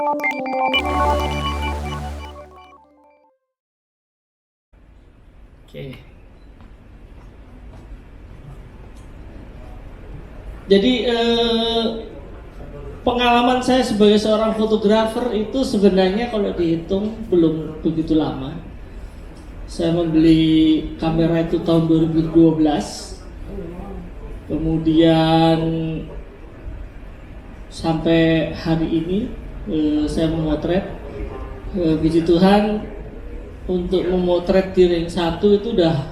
Oke. Jadi pengalaman saya sebagai seorang fotografer itu sebenarnya kalau dihitung belum begitu lama. Saya membeli kamera itu tahun 2012. Kemudian sampai hari ini saya memotret. Puji Tuhan, untuk memotret di ring 1 itu udah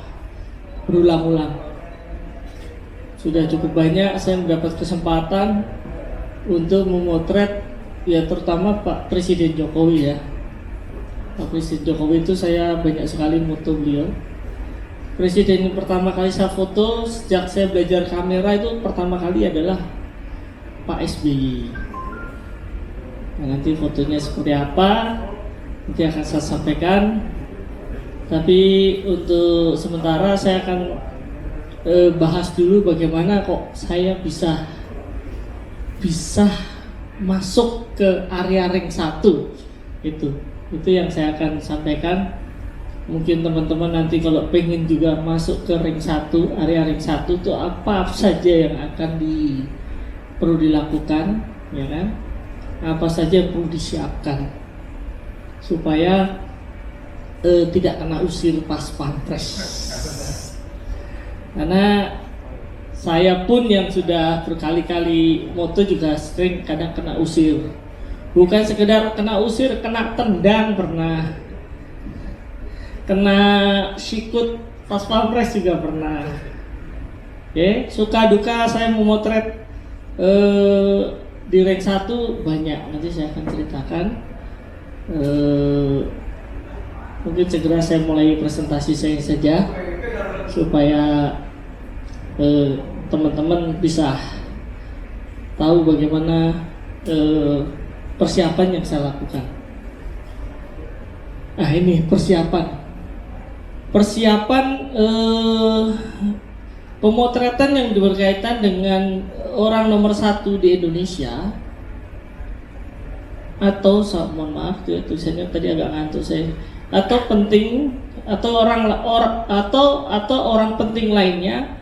berulang-ulang. Sudah cukup banyak saya mendapat kesempatan untuk memotret ya terutama Pak Presiden Jokowi ya. Pak Presiden Jokowi itu saya banyak sekali foto beliau. Presiden yang pertama kali saya foto sejak saya belajar kamera itu pertama kali adalah Pak SBY. Nah, nanti fotonya seperti apa nanti akan saya sampaikan. Tapi untuk sementara saya akan bahas dulu bagaimana kok saya bisa masuk ke area ring 1 itu yang saya akan sampaikan. Mungkin teman-teman nanti kalau pengen juga masuk ke ring 1, area ring 1 itu apa saja yang akan perlu dilakukan, ya kan? Apa saja yang perlu disiapkan supaya tidak kena usir pas pampres. Karena saya pun yang sudah berkali-kali moto juga sering kadang kena usir. Bukan sekedar kena usir, kena tendang pernah. Kena sikut pas pampres juga pernah. Oke, suka duka saya memotret di ring 1 banyak. Nanti saya akan ceritakan. Mungkin segera saya mulai presentasi saya saja supaya teman-teman bisa tahu bagaimana persiapan yang saya lakukan. Nah ini persiapan pemotretan yang berkaitan dengan orang nomor 1 di Indonesia atau mohon maaf tulisannya tadi agak ngantuk saya, atau penting atau orang penting lainnya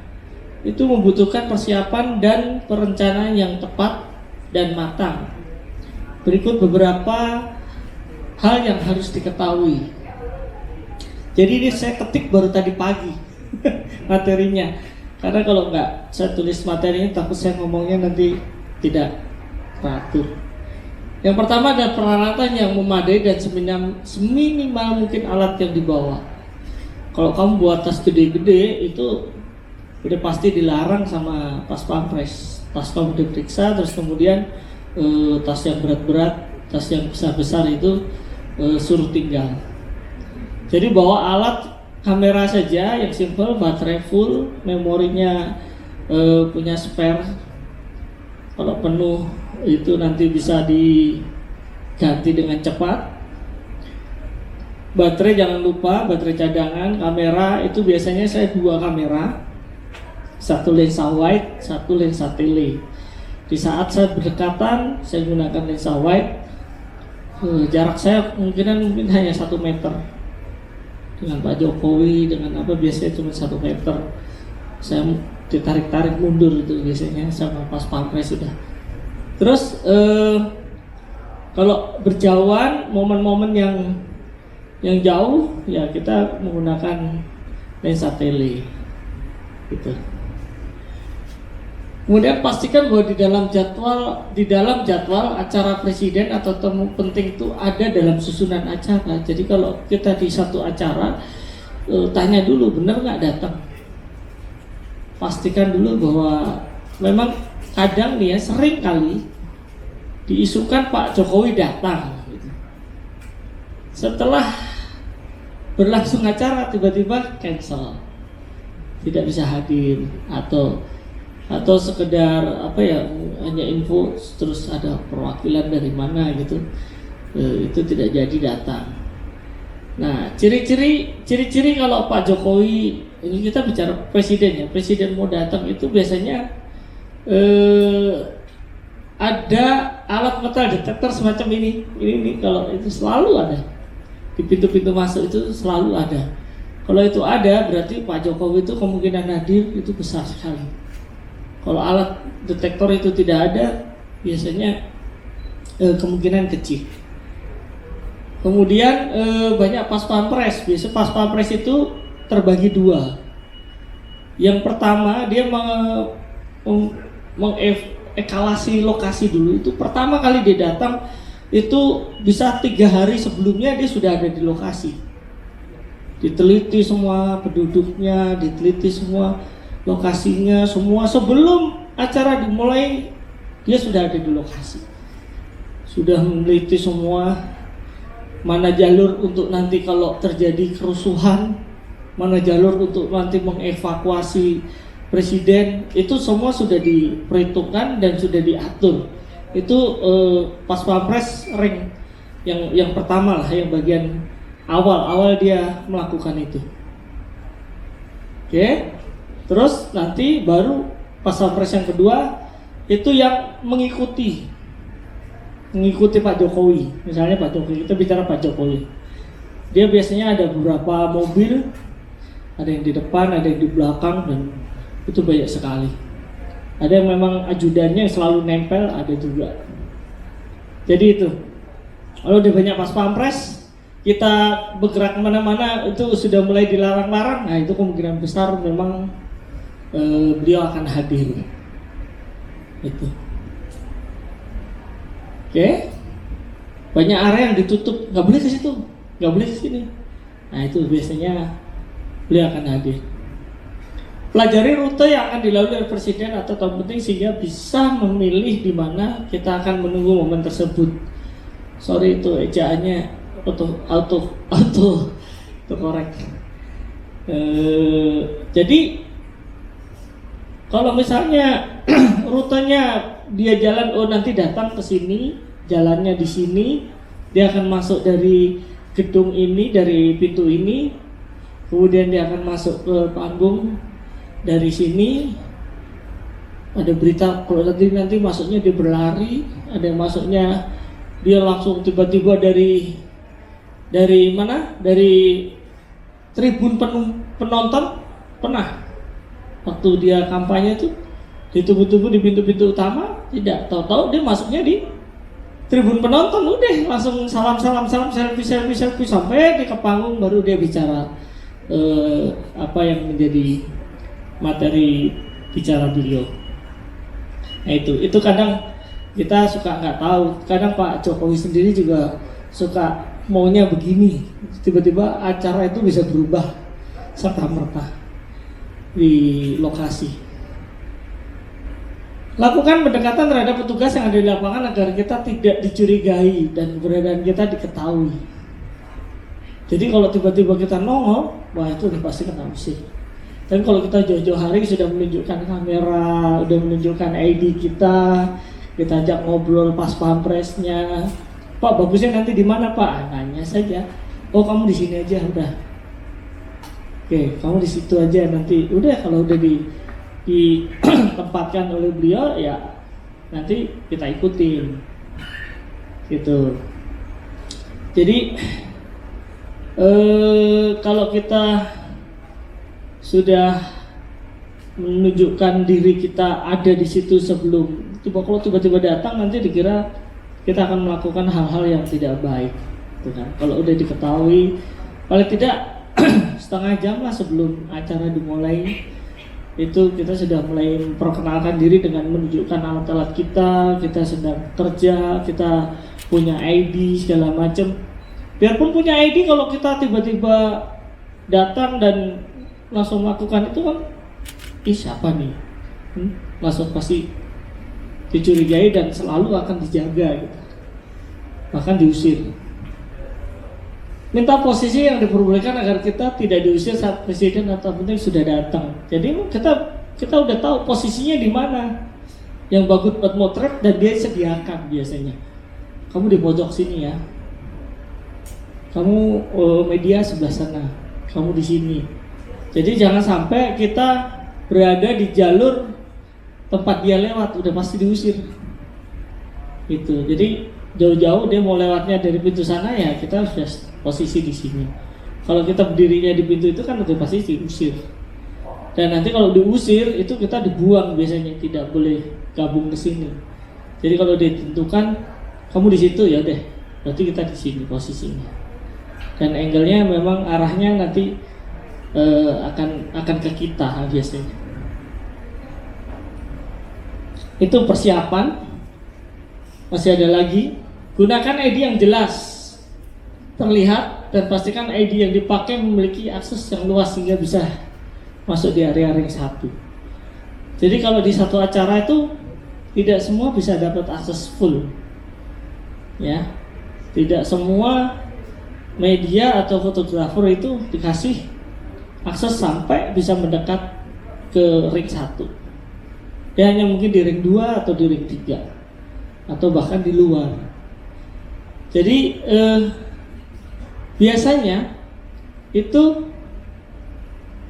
itu membutuhkan persiapan dan perencanaan yang tepat dan matang. Berikut beberapa hal yang harus diketahui. Jadi ini saya ketik baru tadi pagi materinya, karena kalau nggak saya tulis materinya takut saya ngomongnya nanti tidak teratur. Yang pertama ada peralatan yang memadai dan seminimal mungkin alat yang dibawa. Kalau kamu buat tas gede-gede itu udah pasti dilarang sama pas pampres. Tas kamu diperiksa, terus kemudian tas yang berat-berat, tas yang besar-besar itu suruh tinggal. Jadi bawa alat kamera saja yang simple, baterai full, memorinya punya spare. Kalau penuh itu nanti bisa diganti dengan cepat. Baterai jangan lupa, baterai cadangan. Kamera itu biasanya saya 2 kamera, 1 lensa wide, 1 lensa tele. Di saat saya berdekatan saya gunakan lensa wide, jarak saya mungkin hanya 1 meter. Dengan Pak Jokowi, dengan apa biasanya cuma 1 meter. Saya ditarik-tarik mundur itu biasanya sama pas pampres sudah. Terus kalau berjauhan momen-momen yang jauh ya kita menggunakan lensa tele gitu. Kemudian pastikan bahwa di dalam jadwal acara presiden atau tamu penting itu ada dalam susunan acara. Jadi kalau kita di satu acara tanya dulu benar nggak datang. Pastikan dulu bahwa memang kadang nih ya sering kali diisukan Pak Jokowi datang. Gitu. Setelah berlangsung acara tiba-tiba cancel, tidak bisa hadir atau sekedar apa ya hanya info terus ada perwakilan dari mana gitu, itu tidak jadi datang. Nah ciri-ciri kalau Pak Jokowi, ini kita bicara presiden ya, presiden mau datang itu biasanya ada alat metal detektor semacam ini kalau itu selalu ada di pintu-pintu masuk, itu selalu ada. Kalau itu ada, berarti Pak Jokowi itu kemungkinan hadir itu besar sekali. Kalau alat detektor itu tidak ada, biasanya kemungkinan kecil. Kemudian banyak pas pampres. Biasanya pas pampres itu terbagi dua. Yang pertama dia mengevaluasi lokasi dulu. Itu pertama kali dia datang itu bisa 3 hari sebelumnya dia sudah ada di lokasi. Diteliti semua penduduknya, diteliti semua lokasinya, semua sebelum acara dimulai dia sudah ada di lokasi. Sudah meneliti semua mana jalur untuk nanti kalau terjadi kerusuhan, mana jalur untuk nanti mengevakuasi presiden, itu semua sudah diperhitungkan dan sudah diatur. Itu pas pampres ring yang pertama lah, yang bagian awal dia melakukan itu. Oke. Terus nanti baru pas pampres yang kedua itu yang mengikuti Pak Jokowi. Misalnya Pak Jokowi, kita bicara Pak Jokowi, dia biasanya ada beberapa mobil, ada yang di depan, ada yang di belakang, dan itu banyak sekali. Ada yang memang ajudannya selalu nempel, ada juga. Jadi itu kalau udah banyak pas pampres, kita bergerak kemana-mana itu sudah mulai dilarang-larang, nah itu kemungkinan besar memang beliau akan hadir. Itu. Oke. Banyak area yang ditutup, nggak boleh ke situ, nggak boleh ke sini. Nah itu biasanya beliau akan hadir. Pelajari rute yang akan dilalui oleh presiden atau tamu penting sehingga bisa memilih di mana kita akan menunggu momen tersebut. Sorry itu ejaannya auto korek. Jadi kalau misalnya rutenya dia jalan, oh nanti datang ke sini, jalannya di sini, dia akan masuk dari gedung ini, dari pintu ini, kemudian dia akan masuk ke panggung dari sini. Ada berita kalau nanti masuknya dia berlari, ada yang masuknya dia langsung tiba-tiba dari mana? Dari tribun penonton. Pernah waktu dia kampanye itu ditunggu-tunggu di pintu-pintu utama, tidak tahu-tahu dia masuknya di tribun penonton, udah langsung salam selfie sampai di ke panggung baru dia bicara apa yang menjadi materi bicara beliau. Nah itu kadang kita suka nggak tahu, kadang Pak Jokowi sendiri juga suka maunya begini, tiba-tiba acara itu bisa berubah serta-merta di lokasi. Lakukan pendekatan terhadap petugas yang ada di lapangan agar kita tidak dicurigai dan keberadaan kita diketahui. Jadi kalau tiba-tiba kita nongol, wah itu udah pasti kena musik. Dan kalau kita jauh-jauh hari sudah menunjukkan kamera, udah menunjukkan ID kita ajak ngobrol pas pampresnya. Pak, bagusnya nanti di mana Pak? Nanya saja. Oh kamu di sini aja udah. Oke, kamu di situ aja nanti. Udah kalau udah ditempatkan oleh beliau ya nanti kita ikutin. Gitu. Jadi kalau kita sudah menunjukkan diri kita ada di situ sebelum, kalau tiba-tiba datang nanti dikira kita akan melakukan hal-hal yang tidak baik, gitu kan? Kalau udah diketahui, paling tidak setengah jam lah sebelum acara dimulai itu kita sudah mulai memperkenalkan diri dengan menunjukkan alat-alat kita sedang kerja, kita punya ID segala macam. Biarpun punya ID, kalau kita tiba-tiba datang dan langsung melakukan itu kan, siapa nih? Langsung pasti dicurigai dan selalu akan dijaga gitu. Bahkan diusir. Minta posisi yang diperbolehkan agar kita tidak diusir saat presiden atau penting sudah datang. Jadi kita udah tahu posisinya di mana. Yang bagus buat motret dan dia sediakan biasanya. Kamu di pojok sini ya. Kamu media sebelah sana. Kamu di sini. Jadi jangan sampai kita berada di jalur tempat dia lewat, udah pasti diusir. Gitu. Jadi jauh-jauh dia mau lewatnya dari pintu sana, ya kita sudah posisi di sini. Kalau kita berdirinya di pintu itu kan udah pasti diusir. Dan nanti kalau diusir itu kita dibuang biasanya, tidak boleh gabung ke sini. Jadi kalau ditentukan kamu di situ, ya deh, berarti kita di sini posisinya. Dan angle-nya memang arahnya nanti akan ke kita biasanya. Itu persiapan. Masih ada lagi, gunakan ID yang jelas, terlihat, dan pastikan ID yang dipakai memiliki akses yang luas sehingga bisa masuk di area ring 1. Jadi kalau di satu acara itu tidak semua bisa dapat akses full, ya. Tidak semua media atau fotografer itu dikasih akses sampai bisa mendekat ke ring 1. Dia hanya mungkin di ring 2 atau di ring 3 atau bahkan di luar. Jadi biasanya itu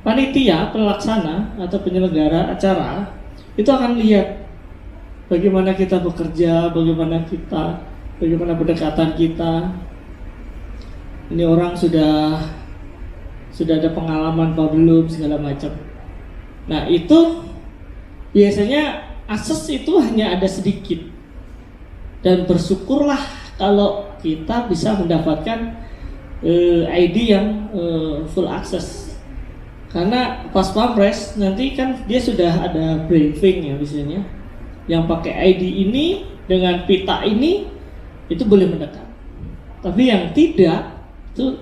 panitia pelaksana atau penyelenggara acara itu akan lihat bagaimana kita bekerja, bagaimana pendekatan kita. Ini orang sudah ada pengalaman apa belum, segala macam. Nah itu biasanya akses itu hanya ada sedikit. Dan bersyukurlah kalau kita bisa mendapatkan ID yang full access. Karena pas Pampres nanti kan dia sudah ada briefing ya biasanya. Yang pakai ID ini dengan pita ini itu boleh mendekat. Tapi yang tidak itu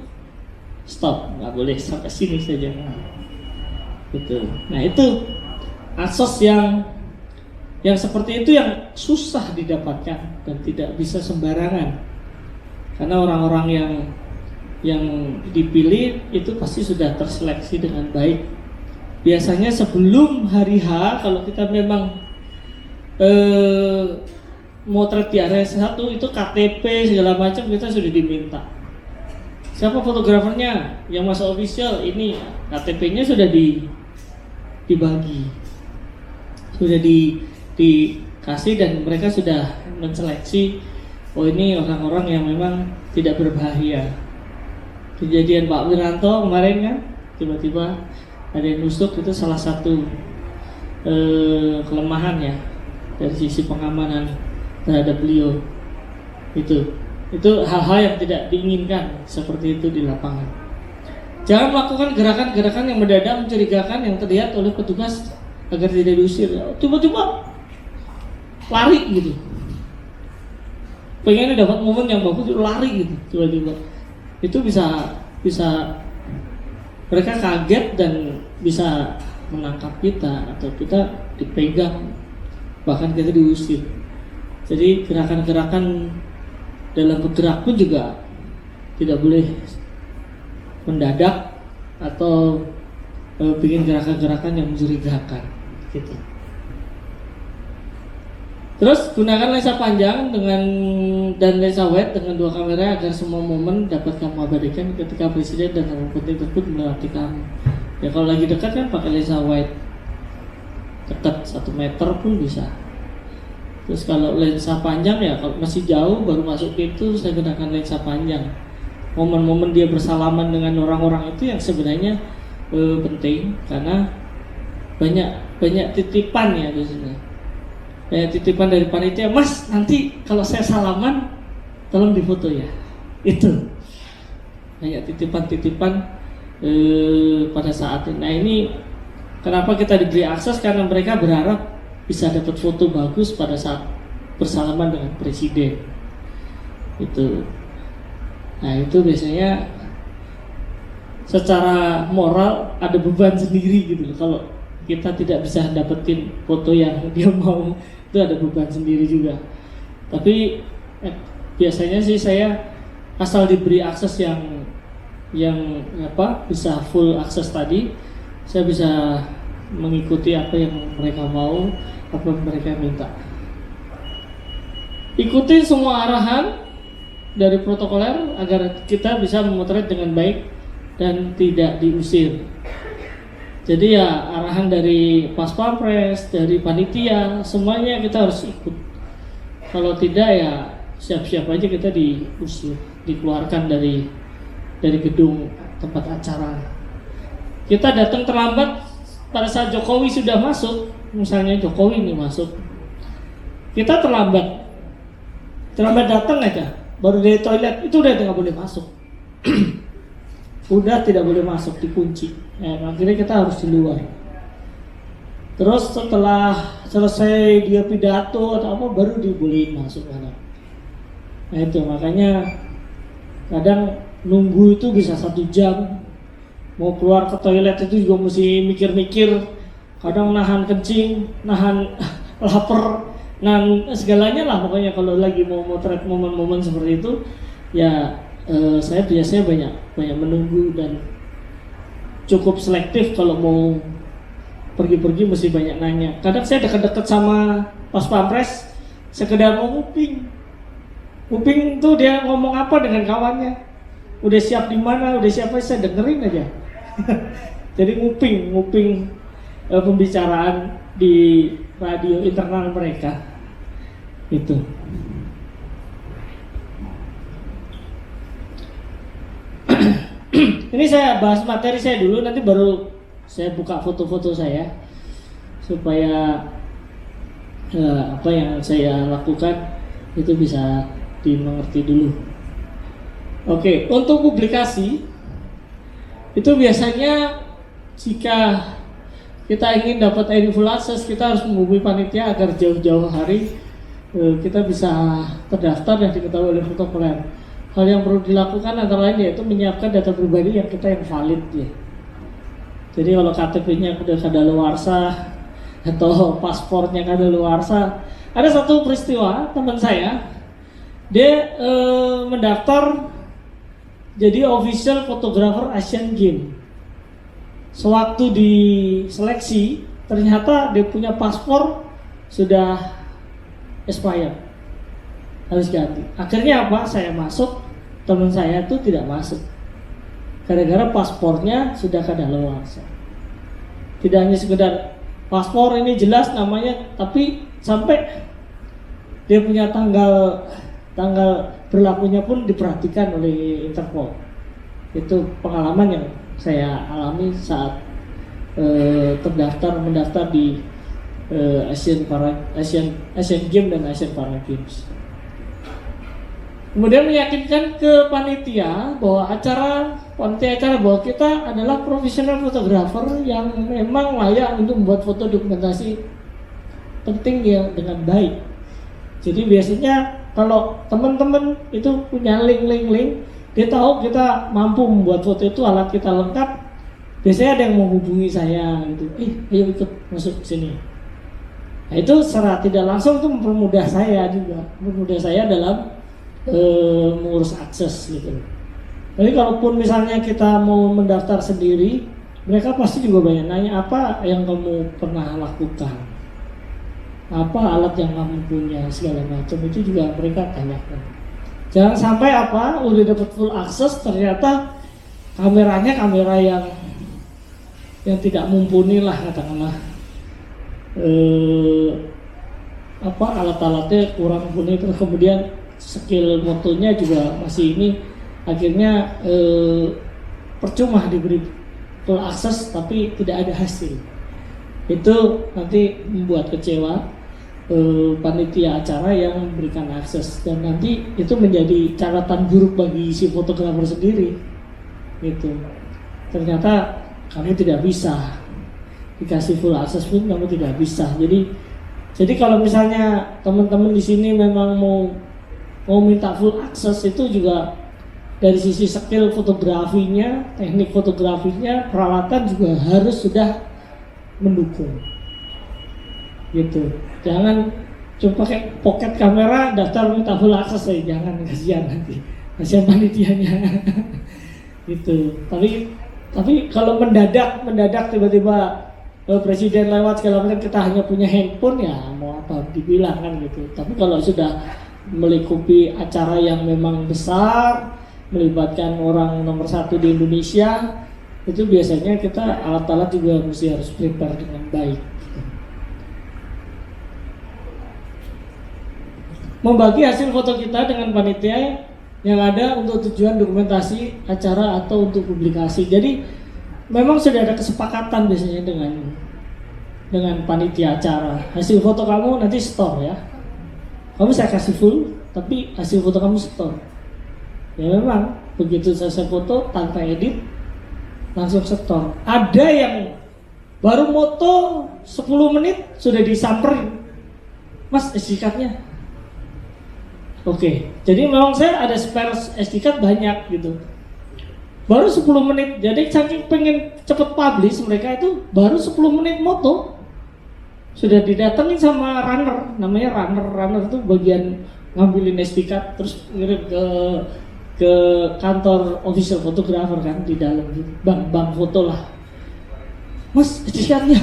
stop, nggak boleh sampai sini saja. Gitu. Nah itu akses yang seperti itu yang susah didapatkan dan tidak bisa sembarangan, karena orang-orang yang dipilih itu pasti sudah terseleksi dengan baik. Biasanya sebelum hari H, kalau kita memang motret di area 1 itu KTP segala macam kita sudah diminta. Siapa fotografernya yang masuk official, ini KTP-nya sudah dibagi, sudah dikasih, dan mereka sudah menseleksi, oh ini orang-orang yang memang tidak berbahaya. Kejadian Pak Wiranto kemarin kan tiba-tiba ada yang nusuk, itu salah satu kelemahan ya dari sisi pengamanan terhadap beliau. Itu hal-hal yang tidak diinginkan seperti itu di lapangan. Jangan melakukan gerakan-gerakan yang mendadak mencurigakan yang terlihat oleh petugas agar tidak diusir. Tiba-tiba lari gitu, pengennya dapat momen yang bagus itu lari gitu tiba-tiba. Itu bisa mereka kaget dan bisa menangkap kita atau kita dipegang, bahkan kita diusir. Jadi gerakan-gerakan dalam bergerak pun juga tidak boleh mendadak atau bikin gerakan-gerakan yang mencurigakan gitu. Terus gunakan lensa panjang dan lensa wide dengan 2 kamera agar semua momen dapat kamu abadikan ketika presiden dan tamu penting tersebut melewati kamu. Ya kalau lagi dekat kan pakai lensa wide, dekat 1 meter pun bisa. Terus kalau lensa panjang ya kalau masih jauh baru masuk pintu saya gunakan lensa panjang. Momen-momen dia bersalaman dengan orang-orang itu yang sebenarnya penting, karena banyak titipan ya biasanya. Titipan dari panitia, Mas nanti kalau saya salaman tolong difoto ya. Itu banyak titipan-titipan pada saat ini. Nah ini kenapa kita diberi akses, karena mereka berharap bisa dapat foto bagus pada saat bersalaman dengan presiden. Itu. Nah itu biasanya secara moral ada beban sendiri gitu loh. Kalau kita tidak bisa dapetin foto yang dia mau, itu ada beban sendiri juga. Tapi biasanya sih saya asal diberi akses yang bisa full akses tadi, saya bisa mengikuti apa yang mereka mau, apa yang mereka minta. Ikuti semua arahan dari protokoler agar kita bisa memotret dengan baik dan tidak diusir. Jadi ya arahan dari Pas Pampres, dari panitia, semuanya kita harus ikut. Kalau tidak ya siap-siap aja kita diusir, dikeluarkan dari gedung tempat acara. Kita datang terlambat pada saat Jokowi sudah masuk, misalnya Jokowi ini masuk, kita terlambat datang aja, baru dari toilet itu udah nggak boleh masuk. Udah tidak boleh masuk, dikunci. Akhirnya kita harus di luar. Terus setelah selesai dia pidato atau apa baru dibolehin masuk mana. Nah itu makanya kadang nunggu itu bisa 1 jam. Mau keluar ke toilet itu juga mesti mikir-mikir. Kadang nahan kencing, nahan lapar, nahan segalanya lah pokoknya kalau lagi mau motret momen-momen seperti itu ya. Saya biasanya banyak menunggu dan cukup selektif kalau mau pergi-pergi mesti banyak nanya. Kadang saya dekat-dekat sama pas pampres sekedar mau nguping tuh dia ngomong apa dengan kawannya, udah siap di mana, udah siap saya dengerin aja. Jadi nguping pembicaraan di radio internal mereka itu. Ini saya bahas materi saya dulu, nanti baru saya buka foto-foto saya supaya apa yang saya lakukan itu bisa dimengerti dulu. Oke, untuk publikasi itu biasanya jika kita ingin dapat ID full access, kita harus menghubungi panitia agar jauh-jauh hari kita bisa terdaftar dan diketahui oleh protokoler. Hal yang perlu dilakukan antara lain yaitu menyiapkan data pribadi yang valid ya. Jadi kalau KTP-nya sudah kadaluarsa atau paspornya kadaluarsa, ada satu peristiwa teman saya, dia mendaftar jadi official photographer Asian Games. Sewaktu diseleksi ternyata dia punya paspor sudah expired, harus ganti. Akhirnya apa? Saya masuk, teman saya itu tidak masuk gara-gara paspornya sudah kadaluarsa. Tidak hanya sekedar paspor ini jelas namanya, tapi sampai dia punya tanggal berlakunya pun diperhatikan oleh Interpol. Itu pengalaman yang saya alami saat mendaftar di Asian Games dan Asian Para Games. Kemudian meyakinkan ke panitia bahwa panitia bahwa kita adalah profesional fotografer yang memang layak untuk membuat foto dokumentasi penting ya dengan baik. Jadi biasanya kalau teman-teman itu punya link, dia tahu kita mampu membuat foto itu, alat kita lengkap, biasanya ada yang menghubungi saya gitu, ayo ikut masuk sini. Nah itu secara tidak langsung itu mempermudah saya dalam mengurus akses gitu. Jadi kalaupun misalnya kita mau mendaftar sendiri, mereka pasti juga banyak nanya apa yang kamu pernah lakukan, apa alat yang kamu punya, segala macam itu juga mereka tanyakan. Jangan sampai udah dapat full akses ternyata kameranya kamera yang tidak mumpuni lah katakanlah, alat-alatnya kurang mumpuni, terus kemudian skill motonya juga masih ini, akhirnya percuma diberi full akses tapi tidak ada hasil. Itu nanti membuat kecewa panitia acara yang memberikan akses, dan nanti itu menjadi catatan buruk bagi si fotografer sendiri. Gitu. Ternyata kamu tidak bisa dikasih full akses pun kamu tidak bisa. Jadi kalau misalnya teman-teman di sini memang mau minta full akses, itu juga dari sisi skill fotografinya, teknik fotografinya, peralatan juga harus sudah mendukung. Gitu. Jangan cuma pakai pocket kamera daftar minta full akses, jangan, kasihan nanti, kasihan panitianya. Gitu. Tapi kalau mendadak tiba-tiba presiden lewat segala macam, kita hanya punya handphone, ya mau apa dibilang kan gitu. Tapi kalau sudah melingkupi acara yang memang besar, melibatkan orang nomor 1 di Indonesia, itu biasanya kita alat-alat juga mesti harus prepare dengan baik. membagi hasil foto kita dengan panitia yang ada untuk tujuan dokumentasi acara atau untuk publikasi. Jadi memang sudah ada kesepakatan biasanya dengan panitia acara. Hasil foto kamu nanti store ya. Kamu saya kasih full, tapi hasil foto kamu store. Ya memang begitu selesai foto tanpa edit langsung store. Ada yang baru moto 10 menit sudah disamperin, Mas SD card-nya. Oke, jadi memang saya ada spare SD card banyak gitu. Baru 10 menit, jadi saking pengen cepet publish mereka itu baru 10 menit moto sudah didatengin sama runner, namanya runner itu bagian ngambilin SD card terus ngirim ke kantor official photographer kan di dalam gitu. Bang foto lah, Mas SD card-nya.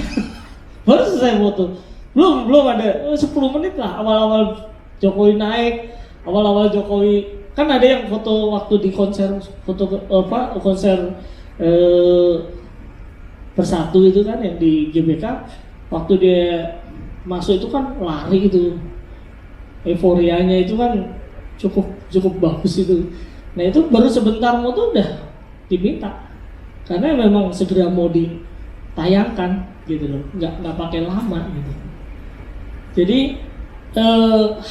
Baru selesai foto, belum ada 10 menit lah. Awal-awal Jokowi naik, awal-awal Jokowi kan ada yang foto waktu di konser konser Bersatu itu kan yang di GBK, waktu dia masuk itu kan lari itu, euforianya itu kan cukup bagus itu. Nah itu baru sebentar moto udah diminta karena memang segera mau ditayangkan gitu loh, nggak pakai lama gitu. Jadi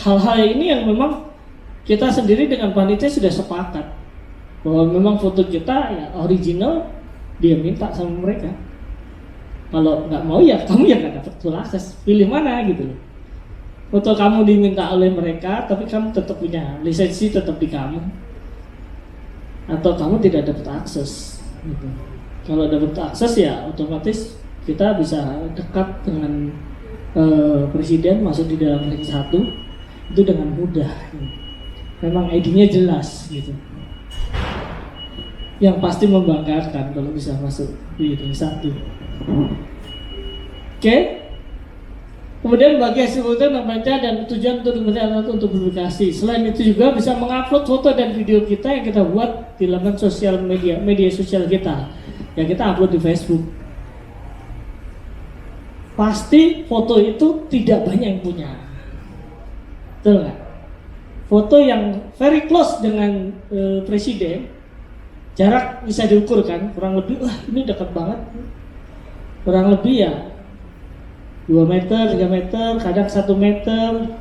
hal-hal ini yang memang kita sendiri dengan panitia sudah sepakat bahwa memang foto kita ya original, dia minta sama mereka. Kalau nggak mau ya kamu yang nggak dapat full akses, pilih mana gitu loh. Foto kamu diminta oleh mereka tapi kamu tetap punya lisensi, tetap di kamu, atau kamu tidak dapat akses gitu. Kalau dapat akses ya otomatis kita bisa dekat dengan presiden, masuk di dalam ring 1 itu dengan mudah gitu. Memang ID-nya jelas gitu, yang pasti membanggakan kalau bisa masuk di ring 1. Oke. Kemudian bagi hasil foto membaca dan tujuan untuk publikasi. Selain itu juga bisa mengupload foto dan video kita yang kita buat di laman sosial media sosial kita yang kita upload di Facebook. Pasti foto itu tidak banyak yang punya, betul nggak? Foto yang very close dengan presiden, jarak bisa diukur kan, kurang lebih wah ini dekat banget, kurang lebih ya 2 meter, 3 meter, kadang 1 meter,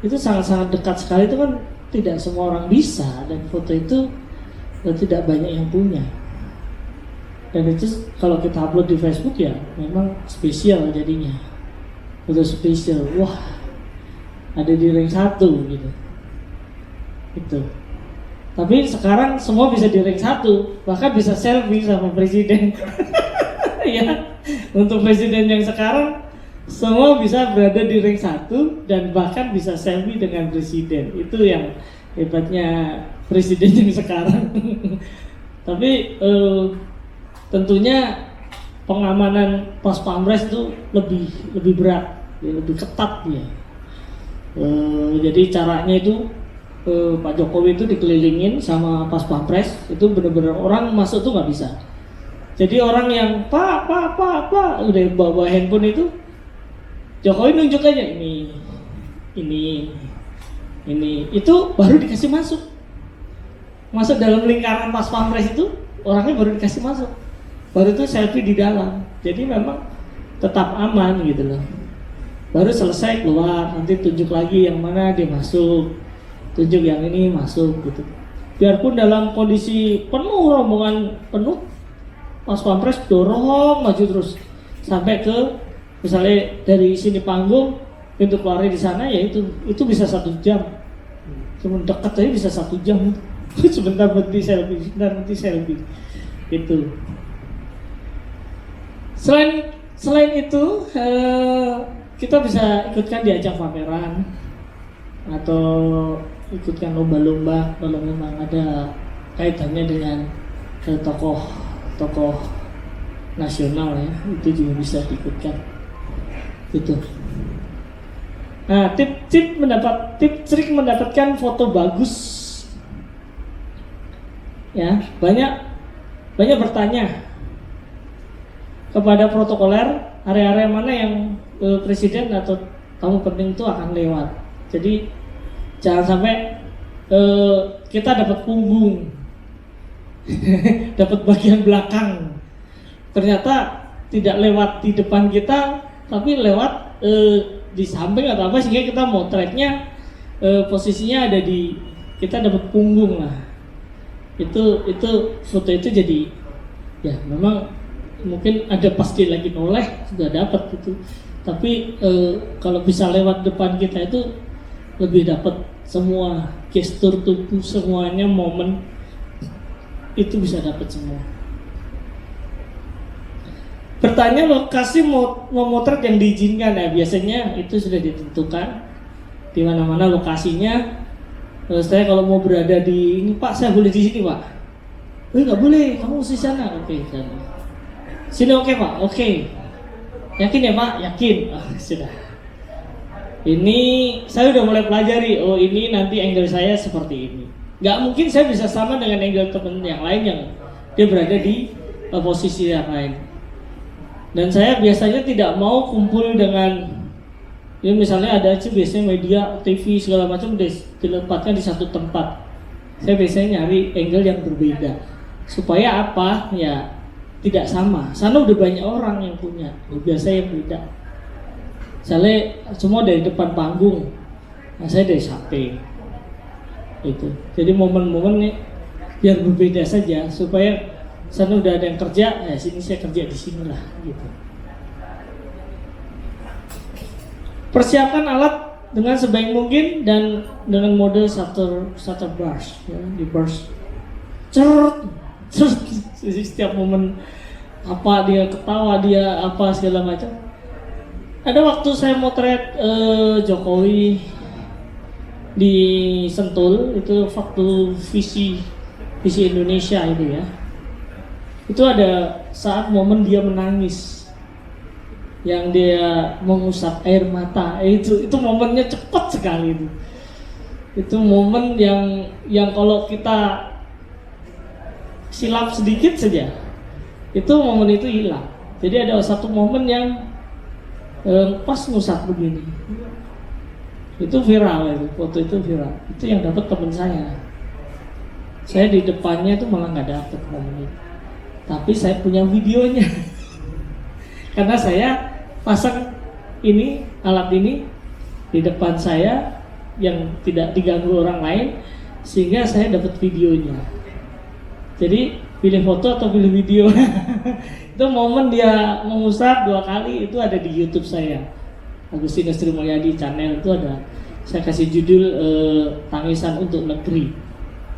itu sangat-sangat dekat sekali. Itu kan tidak semua orang bisa, dan foto itu tidak banyak yang punya. Dan itu kalau kita upload di Facebook ya memang spesial jadinya, foto spesial, wah ada di ring 1 gitu. Itu. Tapi sekarang semua bisa di ring 1, bahkan bisa selfie sama presiden. Ya, untuk presiden yang sekarang semua bisa berada di ring 1 dan bahkan bisa selfie dengan presiden. Itu yang hebatnya presiden yang sekarang. Tapi tentunya pengamanan pas Pampres itu lebih berat, lebih ketat ya. Jadi caranya itu Pak Jokowi itu dikelilingin sama pas Pampres, itu benar-benar orang masuk tuh nggak bisa. Jadi orang yang pak udah bawa handphone itu, Jokowi nunjuk aja ini itu baru dikasih masuk dalam lingkaran pas Pampres itu, orangnya baru dikasih masuk, baru itu selfie di dalam. Jadi memang tetap aman gitu loh. Baru selesai keluar, nanti tunjuk lagi yang mana dia masuk, tunjuk yang ini masuk gitu. Biarpun dalam kondisi penuh, rombongan penuh, pas Pampres dorong maju terus sampai ke misalnya dari sini panggung, pintu keluarnya di sana ya itu bisa 1 jam. Cuma dekat aja bisa 1 jam. Sebentar berhenti selfie, gitu. Selain itu kita bisa ikutkan di ajang pameran atau ikutkan lomba-lomba kalau memang ada kaitannya dengan tokoh nasional ya, itu juga bisa diikutkan gitu. Nah, trik mendapatkan foto bagus ya, banyak bertanya kepada protokoler area-area mana yang presiden atau tamu penting itu akan lewat. Jadi Jangan sampai kita dapat punggung, dapat bagian belakang. Ternyata tidak lewat di depan kita, tapi lewat di samping atau apa, sehingga kita motretnya posisinya ada di, kita dapat punggung lah. Itu foto itu jadi ya memang mungkin ada pasti lagi noleh sudah dapat gitu. Tapi kalau bisa lewat depan kita itu lebih dapat semua gestur tubuh, semuanya, momen itu bisa dapat semua. Bertanya lokasi memotret yang diizinkan, ya biasanya itu sudah ditentukan di mana-mana lokasinya. Saya kalau mau berada di ini, Pak, saya boleh di sini, Pak? Nggak boleh, kamu mesti sana. Oke, sana. Sini oke, Pak? Oke. Yakin ya, Pak? Yakin. Sudah. Ini saya udah mulai pelajari. Oh, ini nanti angle saya seperti ini. Nggak mungkin saya bisa sama dengan angle teman yang lain yang dia berada di posisi yang lain. Dan saya biasanya tidak mau kumpul dengan, ya misalnya ada aja biasanya media, TV segala macam dilempatkan di satu tempat. Saya biasanya nyari angle yang berbeda. Supaya apa? Ya tidak sama. Sana udah banyak orang yang punya, biasa yang beda. Misalnya semua dari depan panggung, nah saya dari samping. Itu. Jadi momen-momen ini biar berbeda saja, supaya sana udah ada yang kerja, ya sini saya kerja di sini lah, gitu. Persiapkan alat dengan sebaik mungkin dan dengan mode shutter burst, ya, di burst. Setiap momen apa dia ketawa, dia apa segala macam. Ada waktu saya motret Jokowi di Sentul, itu waktu visi Indonesia itu ya. Itu ada saat momen dia menangis, yang dia mengusap air mata. Itu momennya cepat sekali itu. Itu momen yang kalau kita silap sedikit saja, itu momen itu hilang. Jadi ada satu momen yang pas ngusap begini, itu viral, itu foto itu viral. Itu yang dapat teman saya. Saya di depannya itu malah nggak dapat momen itu, tapi saya punya videonya. Karena saya pasang ini, alat ini di depan saya yang tidak diganggu orang lain, sehingga saya dapat videonya. Jadi pilih foto atau pilih video. Itu momen dia mengusap 2 kali, itu ada di YouTube saya, Agustinus Sri Mulyadi channel. Itu ada, saya kasih judul Tangisan untuk Negeri.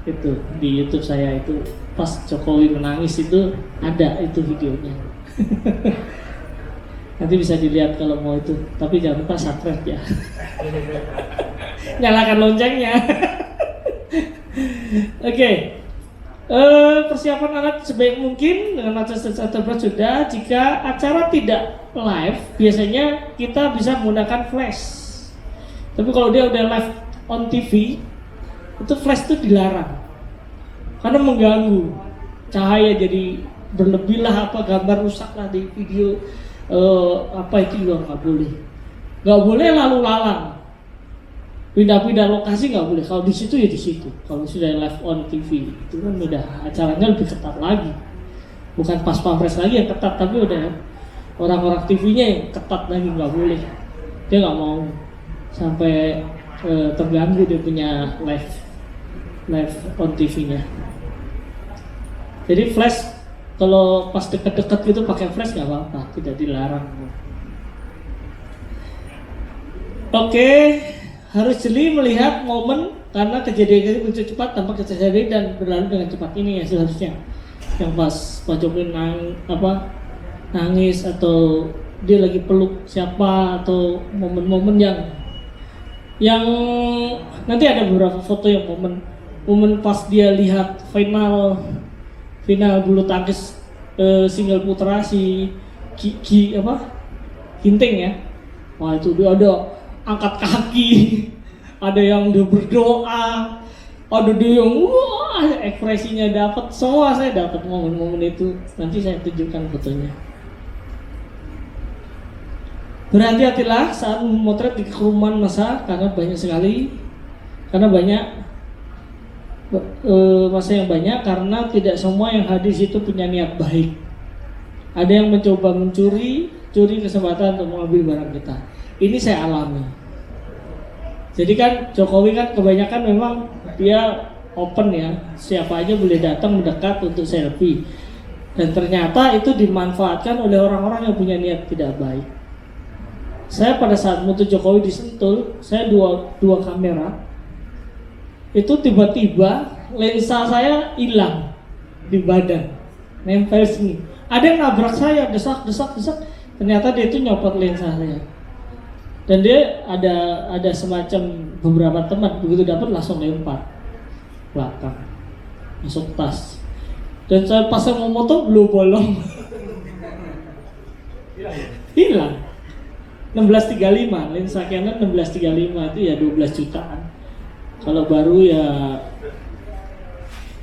Itu di YouTube saya, itu pas Jokowi menangis itu ada itu videonya. Nanti bisa dilihat kalau mau itu, tapi jangan lupa subscribe ya. Nyalakan loncengnya. Oke. Persiapan alat sebaik mungkin dengan shutter burst sudah. Jika acara tidak live, biasanya kita bisa menggunakan flash. Tapi kalau dia udah live on TV, itu flash itu dilarang karena mengganggu, cahaya jadi berlebih lah, apa gambar rusak lah di video, apa itu juga nggak boleh lalu lalang. Pindah-pindah lokasi nggak boleh. Kalau di situ ya di situ. Kalau sudah live on TV itu kan udah acaranya lebih ketat lagi. Bukan pas pampres lagi yang ketat, tapi udah orang-orang TV-nya yang ketat lagi, nggak boleh. Dia nggak mau sampai terganggu dia punya live on TV-nya. Jadi flash kalau pas deket-deket gitu pakai flash nggak apa-apa, tidak dilarang. Oke. Harus jeli melihat momen, karena kejadian ini muncul cepat tanpa kejadian dan berlalu dengan cepat. Ini ya seharusnya yang pas Pak Jokowi nangis atau dia lagi peluk siapa, atau momen-momen yang nanti ada beberapa foto yang momen pas dia lihat final bulu tangkis single putra si Ginting ya. Wah, itu dia ada angkat kaki, ada yang udah berdoa, ada dia yang wah ekspresinya dapat, semua saya dapat momen-momen itu. Nanti saya tunjukkan fotonya. Berhati-hatilah saat memotret di kerumunan massa karena banyak sekali Karena banyak masa yang banyak karena tidak semua yang hadir itu punya niat baik. Ada yang mencoba curi kesempatan untuk mengambil barang kita. Ini saya alami. Jadi kan Jokowi kan kebanyakan memang dia open ya, siapa aja boleh datang mendekat untuk selfie. Dan ternyata itu dimanfaatkan oleh orang-orang yang punya niat tidak baik. Saya pada saat foto Jokowi di Sentul, saya dua kamera. Itu tiba-tiba lensa saya hilang di badan, nempel sini. Ada yang nabrak saya, desak. Ternyata dia itu nyopot lensa saya. Dan dia ada semacam beberapa teman, begitu dapat langsung lempar belakang, masuk tas. Dan saya pas saya mau moto belum bolong, hilang. 1635 lensa Canon 1635 itu ya 12 jutaan. Kalau baru ya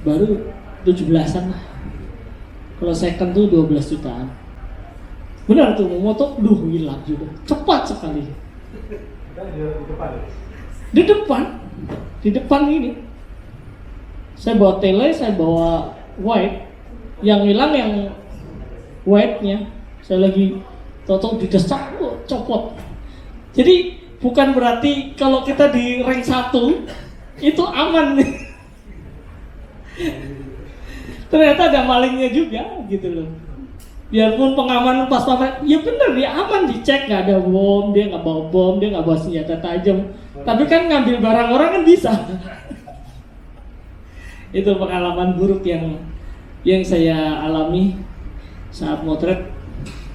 baru 17-an lah. Kalau second tuh 12 jutaan. Benar tuh mau moto, hilang juga. Cepat sekali. Di depan ini. Saya bawa tele, saya bawa wide. Yang hilang yang wide-nya. Saya lagi tahu didesak, copot. Jadi bukan berarti kalau kita di rank 1 itu aman nih. Ternyata ada malingnya juga gitu loh. Biarpun pengamanan pas pamer, ya bener dia aman, dicek nggak ada bom, dia nggak bawa bom, dia nggak bawa senjata tajam. Tapi kan ngambil barang orang kan bisa. Itu pengalaman buruk yang saya alami saat motret.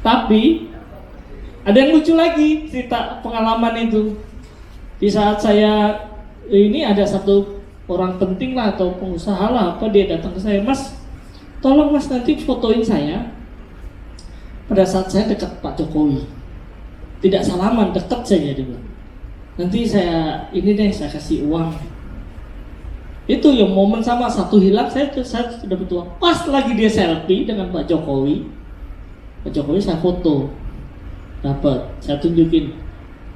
Tapi ada yang lucu lagi cerita pengalaman itu. Di saat saya ini ada satu orang penting lah atau pengusaha lah apa, dia datang ke saya, Mas, tolong Mas nanti fotoin saya pada saat saya dekat Pak Jokowi. Tidak salaman, dekat saja dia bilang. Nanti saya saya kasih uang. Itu yang momen sama, satu hilang, saya sudah betul. Pas lagi dia selfie dengan Pak Jokowi saya foto. Dapat, saya tunjukin.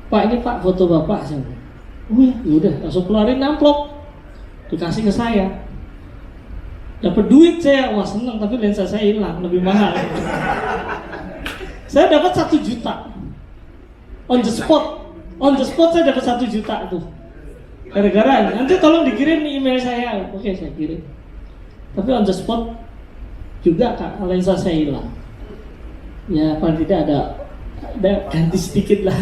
Pak, ini Pak foto Bapak. Saya bilang, oh ya, udah langsung keluarin amplop. Dikasih ke saya. Dapat duit saya, wah seneng, tapi lensa saya hilang, lebih mahal. Saya dapat 1 juta. On the spot saya dapat 1 juta tuh. Gara-gara nanti tolong dikirim email saya. Oke, saya kirim. Tapi on the spot juga lensa saya hilang. Ya paling tidak ada ganti sedikit lah.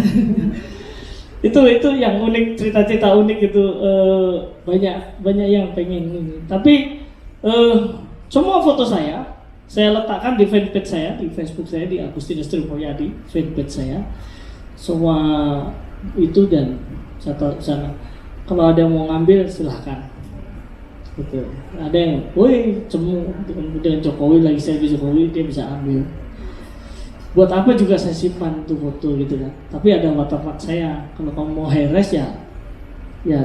itu yang unik, cerita-cerita unik itu banyak yang pengen ini. Tapi semua foto saya letakkan di fanpage saya, di Facebook saya, di Agustinus Trimulyadi, fanpage saya. Semua itu dan sana. Kalau ada yang mau ngambil silahkan. Gitu. Ada yang, woi cemu dengan Jokowi lagi selfie Jokowi, dia bisa ambil. Buat apa juga saya simpan tuh foto gitu kan. Tapi ada watermark saya. Kalau kamu mau high-res ya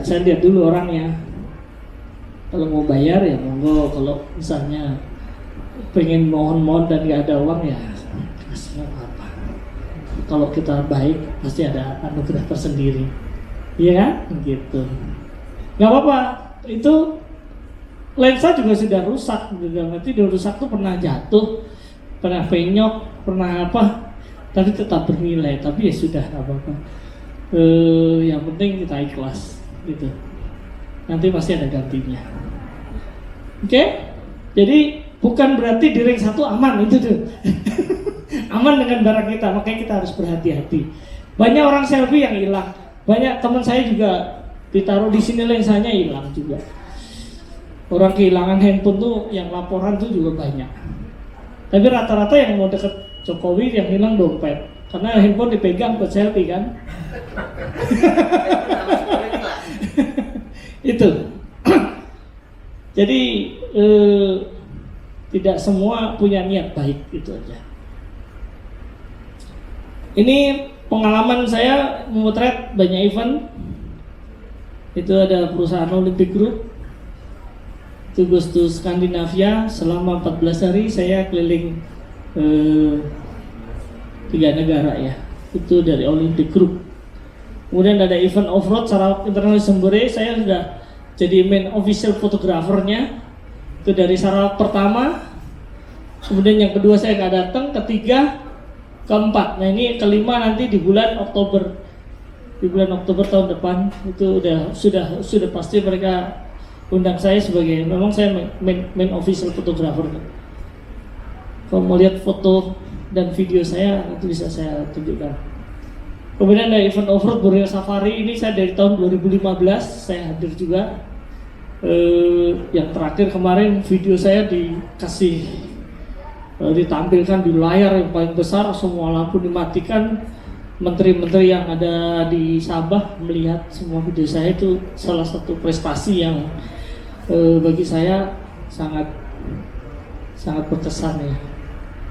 saya lihat dulu orangnya. Kalau mau bayar ya monggo. Kalau misalnya pengen mohon dan nggak ada uang ya kasih apa. Kalau kita baik pasti ada anugerah tersendiri. Iya kan? Gitu. Nggak apa-apa. Itu lensa juga sudah rusak. Nanti udah rusak tuh pernah jatuh, pernah penyok, pernah apa, tapi tetap bernilai. Tapi ya sudah, nggak apa-apa. Yang penting kita ikhlas gitu. Nanti pasti ada gantinya. Oke? Jadi bukan berarti di ring 1 aman itu tuh. Aman dengan barang kita, makanya kita harus berhati-hati. Banyak orang selfie yang hilang. Banyak teman saya juga ditaruh di sini lensanya hilang juga. Orang kehilangan handphone tuh yang laporan tuh juga banyak. Tapi rata-rata yang mau deket Jokowi yang hilang dompet, karena handphone dipegang buat selfie kan. Itu. Jadi tidak semua punya niat baik, itu aja. Ini pengalaman saya memotret banyak event. Itu ada perusahaan Olympic Group, itu goes to Skandinavia. Selama 14 hari saya keliling 3 negara ya. Itu dari Olympic Group. Kemudian ada event off-road secara internasional di Sembere. Saya sudah jadi main official fotografernya. Itu dari Sarawak pertama, kemudian yang kedua saya nggak datang, ketiga, keempat. Nah ini kelima nanti di bulan Oktober, tahun depan itu sudah pasti mereka undang saya sebagai, memang saya main official fotografer. Kalau mau lihat foto dan video saya itu bisa saya tunjukkan. Kemudian ada event off-road Borneo Safari, ini saya dari tahun 2015 saya hadir juga. Yang terakhir kemarin video saya ditampilkan di layar yang paling besar, semua lampu dimatikan, menteri-menteri yang ada di Sabah melihat semua video saya. Itu salah satu prestasi yang bagi saya sangat berkesan ya.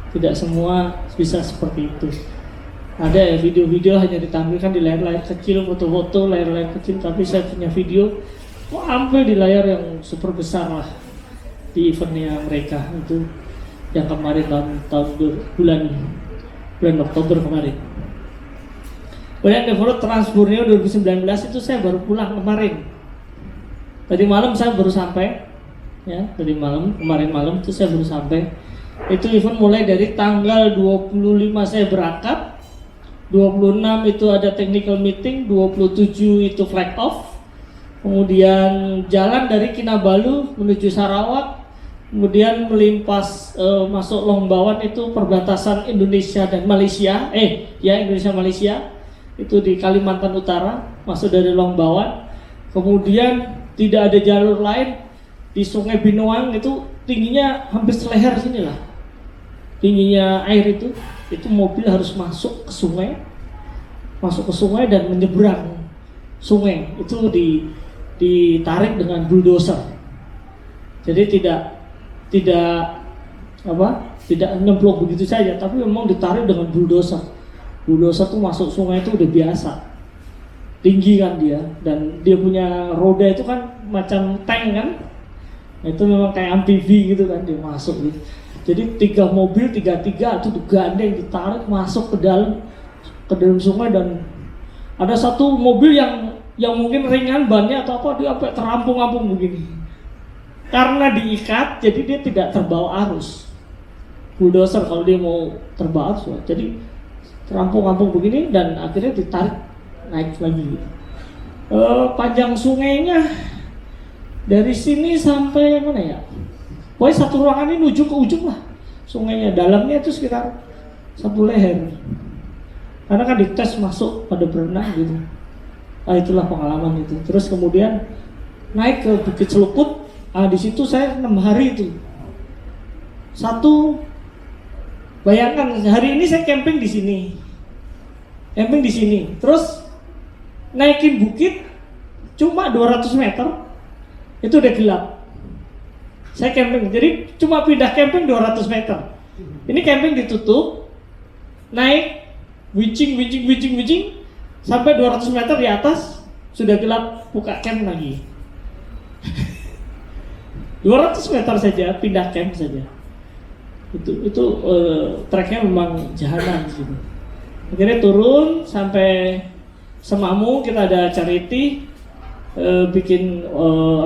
Tidak semua bisa seperti itu. Ada ya video-video hanya ditampilkan di layar-layar kecil, foto-foto layar-layar kecil, tapi saya punya video ambil di layar yang super besar lah di eventnya mereka. Itu yang kemarin tahun bulan Oktober kemarin. Kemudian Develop Trans Borneo 2019 itu saya baru pulang kemarin. Tadi malam saya baru sampai, ya kemarin malam itu saya baru sampai. Itu event mulai dari tanggal 25 saya berangkat, 26 itu ada technical meeting, 27 itu flag off, kemudian jalan dari Kinabalu menuju Sarawak, kemudian melimpas masuk Longbawan, itu perbatasan Indonesia dan Malaysia, Indonesia Malaysia, itu di Kalimantan Utara, masuk dari Longbawan, kemudian tidak ada jalur lain di Sungai Binoang, itu tingginya hampir seleher sini lah, tingginya air itu mobil harus masuk ke sungai dan menyeberang sungai, itu ditarik dengan bulldozer. Jadi tidak nyemplung begitu saja, tapi memang ditarik dengan bulldozer. Bulldozer tuh masuk sungai itu udah biasa, tinggi kan dia, dan dia punya roda itu kan macam tank kan. Nah, itu memang kayak amfibi gitu kan, dia masuk gitu. Jadi 3 mobil, 3 itu digandeng, ditarik masuk ke dalam sungai, dan ada satu mobil yang mungkin ringan bannya atau apa, dia sampai terampung-ampung begini. Karena diikat, jadi dia tidak terbawa arus. Bulldozer kalau dia mau terbawa arus, jadi terampung-ampung begini dan akhirnya ditarik naik lagi. Panjang sungainya dari sini sampai mana ya? Pokoknya satu ruangan ini ujung ke ujung lah sungainya, dalamnya itu sekitar 1 leher. Karena kan dites masuk pada berenang gitu. Nah, itulah pengalaman itu. Terus kemudian naik ke Bukit Seluput. Di situ saya 6 hari itu. Bayangkan hari ini saya camping di sini. Terus naikin bukit cuma 200 meter itu udah gelap. Saya camping, jadi cuma pindah camping 200 meter. Ini camping ditutup, naik, wicing sampai 200 meter di atas sudah gelap, buka camp lagi. 200 meter saja, pindah camp saja. Itu treknya memang jahanam gitu. Akhirnya turun sampai Semamu, kita ada charity, bikin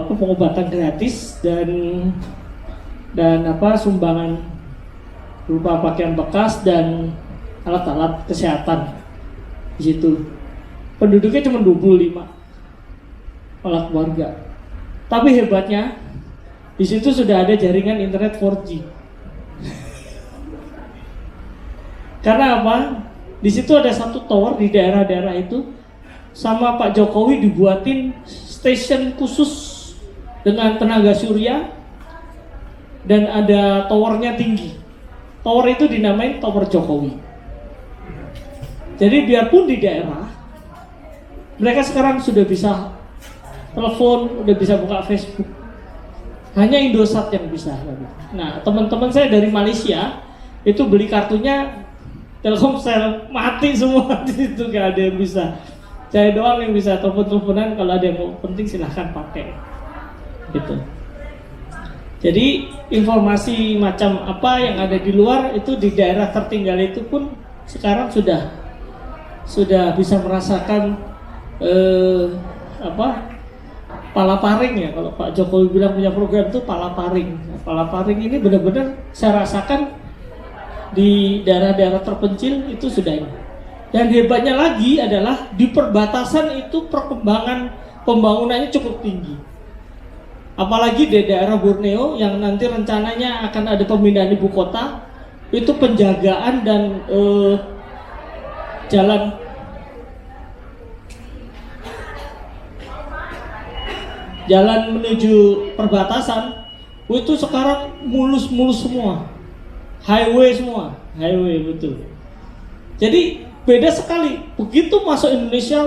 pengobatan gratis dan sumbangan berupa pakaian bekas dan alat-alat kesehatan di situ. Penduduknya cuma 25 kepala keluarga. Tapi hebatnya di situ sudah ada jaringan internet 4G. Karena apa? Di situ ada satu tower di daerah-daerah itu, sama Pak Jokowi dibuatin stasiun khusus dengan tenaga surya dan ada towernya tinggi. Tower itu dinamain Tower Jokowi. Jadi biarpun di daerah, mereka sekarang sudah bisa telepon, udah bisa buka Facebook. Hanya Indosat yang bisa. Nah, teman-teman saya dari Malaysia itu beli kartunya Telkomsel, mati semua di situ, gak ada yang bisa. Saya doang yang bisa telepon-teleponan, kalau ada yang mau penting silahkan pakai. Gitu. Jadi informasi macam apa yang ada di luar itu di daerah tertinggal itu pun sekarang sudah bisa merasakan palaparing ya, kalau Pak Jokowi bilang punya program itu palaparing. Nah, palaparing ini benar-benar saya rasakan di daerah-daerah terpencil itu sudah ini. Dan hebatnya lagi adalah di perbatasan itu perkembangan pembangunannya cukup tinggi. Apalagi di daerah Borneo yang nanti rencananya akan ada pemindahan ibu kota, itu penjagaan dan jalan menuju perbatasan itu sekarang mulus-mulus semua, highway betul. Jadi beda sekali, begitu masuk Indonesia,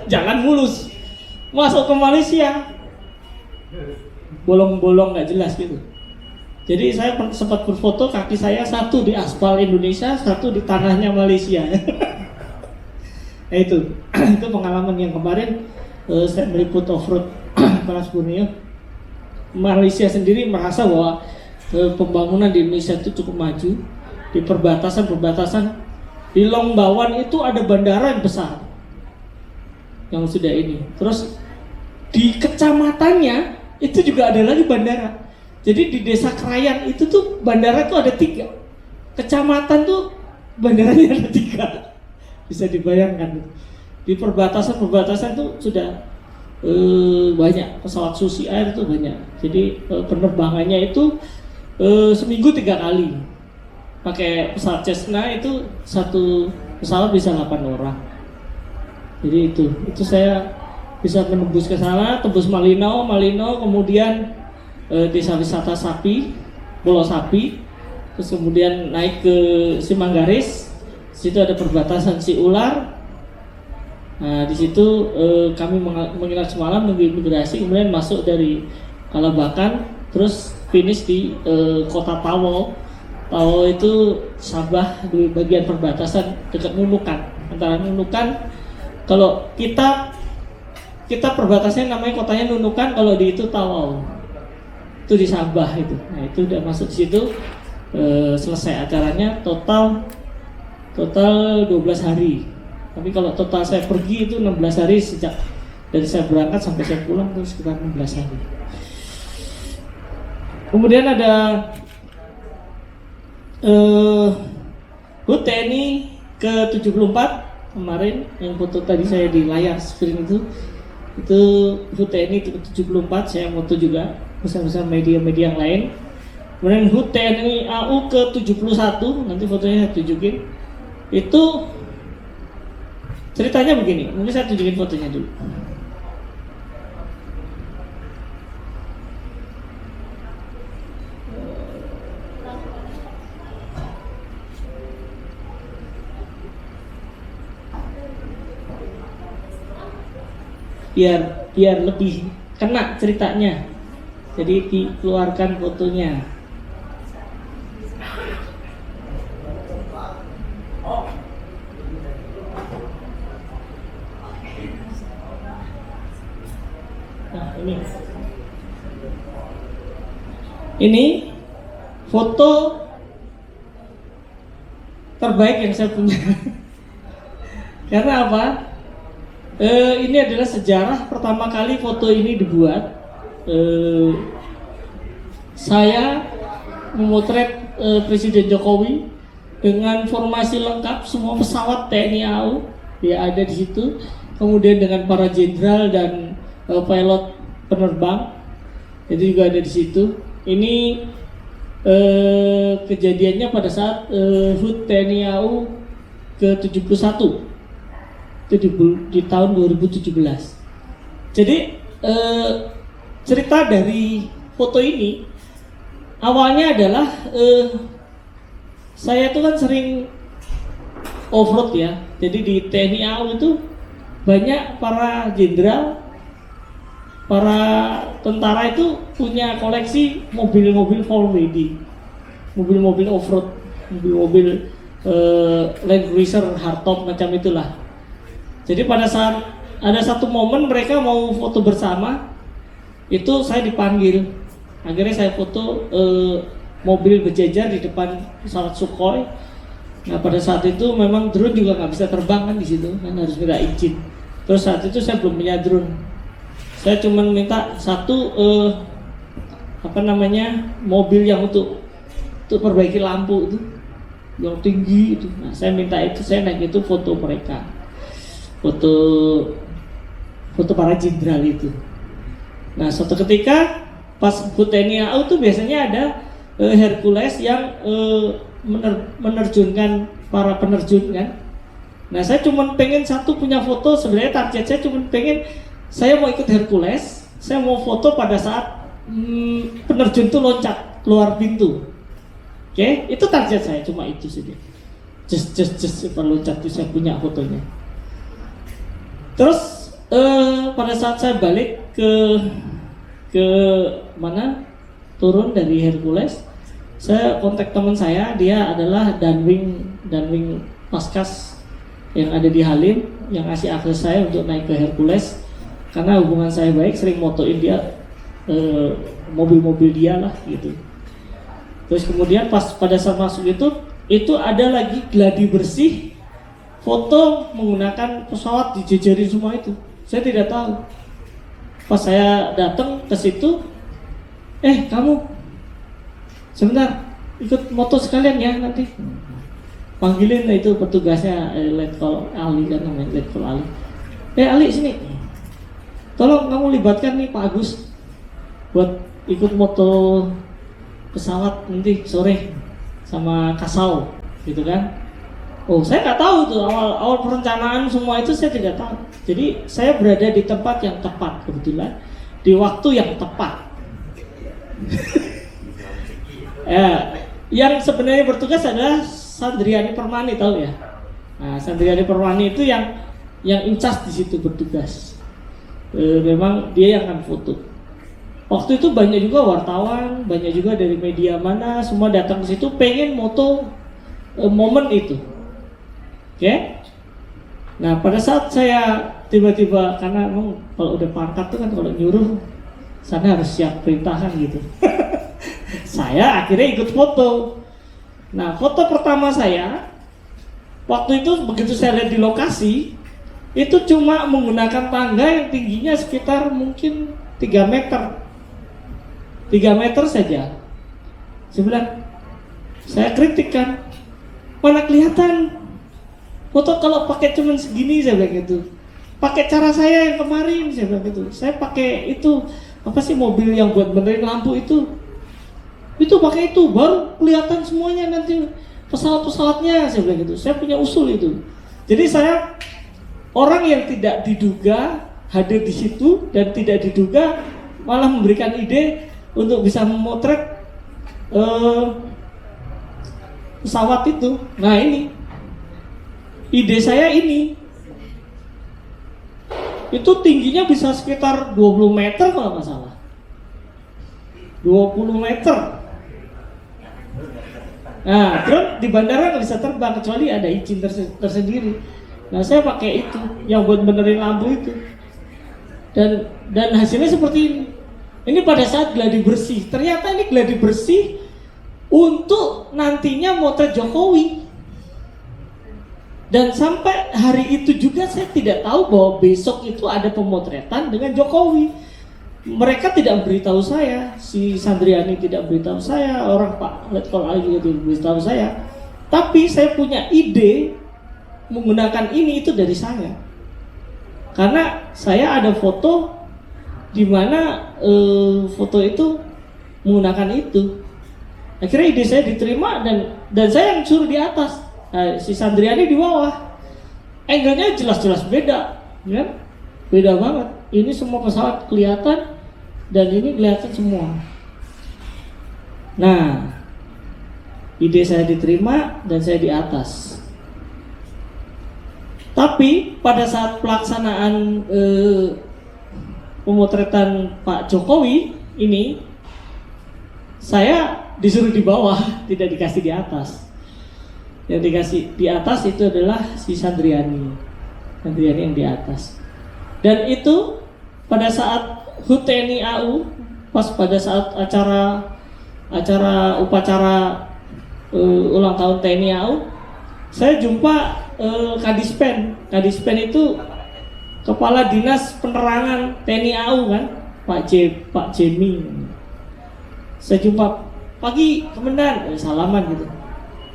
jalan mulus. Masuk ke Malaysia, bolong-bolong nggak jelas gitu. Jadi saya sempat berfoto, kaki saya satu di aspal Indonesia, satu di tanahnya Malaysia. Nah itu pengalaman yang kemarin saya meliput off-road kelas Borneo. Malaysia sendiri merasa bahwa pembangunan di Indonesia itu cukup maju. Di perbatasan di Longbawan itu ada bandara yang besar yang sudah ini. Terus di kecamatannya itu juga ada lagi bandara. Jadi di desa Krayan itu tuh bandara itu ada 3. Kecamatan tuh bandaranya ada 3. Bisa dibayangkan. Di perbatasan tuh sudah banyak pesawat Susi Air itu banyak. Jadi penerbangannya itu seminggu 3 kali. Pakai pesawat Cessna itu satu pesawat bisa 8 orang. Jadi itu saya bisa menembus ke sana, tembus Malino, kemudian desa wisata Sapi, Pulau Sapi, terus kemudian naik ke Simanggaris, situ ada perbatasan Siular. Nah di situ kami menginap semalam nunggu imigrasi, kemudian masuk dari Kalabakan, terus finish di kota Tawau. Tawau itu Sabah di bagian perbatasan dekat Nunukan. Antara Nunukan, kalau kita perbatasannya namanya kotanya Nunukan, kalau di itu Tawau. Itu di Sabah itu. Nah, itu udah masuk di situ. Selesai acaranya total 12 hari. Tapi kalau total saya pergi itu 16 hari sejak dari saya berangkat sampai saya pulang itu sekitar 16 hari. Kemudian ada HUT TNI ke-74 kemarin yang foto tadi saya di layar screen itu HUT TNI ke-74, saya foto juga bersama media-media yang lain. Kemudian HUT TNI AU ke-71, nanti fotonya saya tunjukin. Itu ceritanya begini, mungkin saya tunjukin fotonya dulu. biar lebih kena ceritanya, jadi dikeluarkan fotonya. Nah ini foto terbaik yang saya punya. Karena apa? Ini adalah sejarah pertama kali foto ini dibuat. Saya memotret Presiden Jokowi dengan formasi lengkap, semua pesawat TNI AU ya ada di situ. Kemudian dengan para jenderal dan pilot penerbang, itu juga ada di situ. Ini kejadiannya pada saat HUT TNI AU ke-71 itu di tahun 2017. Jadi cerita dari foto ini awalnya adalah saya tuh kan sering off-road ya. Jadi di TNI AU itu banyak para jenderal, para tentara itu punya koleksi mobil-mobil 4WD, mobil-mobil off-road, mobil-mobil Land Cruiser, hardtop macam itulah. Jadi pada saat ada satu momen mereka mau foto bersama, itu saya dipanggil. Akhirnya saya foto mobil berjejer di depan pesawat Sukhoi. Nah pada saat itu memang drone juga nggak bisa terbang kan di situ, kan harus minta izin. Terus saat itu saya belum punya drone. Saya cuma minta satu mobil yang untuk perbaiki lampu itu yang tinggi itu. Nah, saya minta itu, saya naik itu foto mereka, foto para jenderal itu. Nah, suatu ketika pas HUT TNI AU itu biasanya ada Hercules yang menerjunkan para penerjun kan. Nah, saya cuma pengen satu punya foto, sebenarnya target saya cuma pengen saya mau ikut Hercules, saya mau foto pada saat penerjun itu loncat keluar pintu. Oke, itu target saya, cuma itu saja. Just loncat itu saya punya fotonya. Terus pada saat saya balik ke mana turun dari Hercules, saya kontak teman saya, dia adalah Danwing Paskas yang ada di Halim, yang ngasih akses saya untuk naik ke Hercules karena hubungan saya baik, sering motoin dia mobil-mobil dia lah gitu. Terus kemudian pada saat masuk itu ada lagi gladi bersih foto menggunakan pesawat dijejerin semua itu. Saya tidak tahu. Pas saya datang ke situ, kamu sebentar ikut moto sekalian ya nanti. Panggilin itu petugasnya Letkol Ali kan namanya, Letkol Ali. Ali sini. Tolong kamu libatkan nih Pak Agus buat ikut moto pesawat nanti sore sama Kasau gitu kan. Oh, saya nggak tahu tuh awal perencanaan semua itu saya tidak tahu. Jadi saya berada di tempat yang tepat kebetulan di waktu yang tepat. Yang sebenarnya bertugas adalah Sandriani Permani, tahu ya? Nah, Sandriani Permani itu yang incas di situ bertugas. Memang dia yang akan foto. Waktu itu banyak juga wartawan, banyak juga dari media mana, semua datang ke situ pengen moto momen itu. Oke? Nah, pada saat saya tiba-tiba, karena emang kalau udah pangkat tuh kan kalau nyuruh sana harus siap perintahan gitu. Saya akhirnya ikut foto. Nah, foto pertama saya waktu itu begitu saya lihat di lokasi itu cuma menggunakan tangga yang tingginya sekitar mungkin 3 meter. 3 meter saja. Saya kritik kan, mana kelihatan foto kalau pakai cuman segini, saya bilang gitu. Pakai cara saya yang kemarin, saya bilang gitu. Saya pakai itu apa sih mobil yang buat benerin lampu itu pakai itu baru kelihatan semuanya nanti pesawat-pesawatnya, saya bilang gitu. Saya punya usul itu. Jadi saya orang yang tidak diduga hadir di situ dan tidak diduga malah memberikan ide untuk bisa memotret pesawat itu. Nah, ini ide saya ini itu tingginya bisa sekitar 20 meter kalau nggak salah, 20 meter. Nah, drone di bandara nggak bisa terbang kecuali ada izin tersendiri. Nah, saya pakai itu yang buat benerin lampu itu, dan hasilnya seperti ini. Ini pada saat gladi bersih. Ternyata ini gladi bersih untuk nantinya motret Jokowi. Dan sampai hari itu juga saya tidak tahu bahwa besok itu ada pemotretan dengan Jokowi. Mereka tidak beritahu saya, si Sandriani tidak beritahu saya, orang Pak Letkol Ali juga tidak beritahu saya. Tapi saya punya ide menggunakan ini itu dari saya. Karena saya ada foto di mana foto itu menggunakan itu. Akhirnya ide saya diterima dan saya yang suruh di atas. Nah, si Sandriani di bawah. Angle-nya jelas-jelas beda, ya? Beda banget. Ini semua pesawat kelihatan dan ini kelihatan semua. Nah, ide saya diterima dan saya di atas. Tapi pada saat pelaksanaan pemotretan Pak Jokowi ini, saya disuruh di bawah, tidak dikasih di atas. Yang dikasih di atas itu adalah si Sandriani yang di atas. Dan itu pada saat HUT TNI AU, pas pada saat upacara ulang tahun TNI AU, saya jumpa Kadispen. Kadispen itu Kepala Dinas Penerangan TNI AU kan, Pak Jemi. Saya jumpa, pagi Komandan, salaman gitu.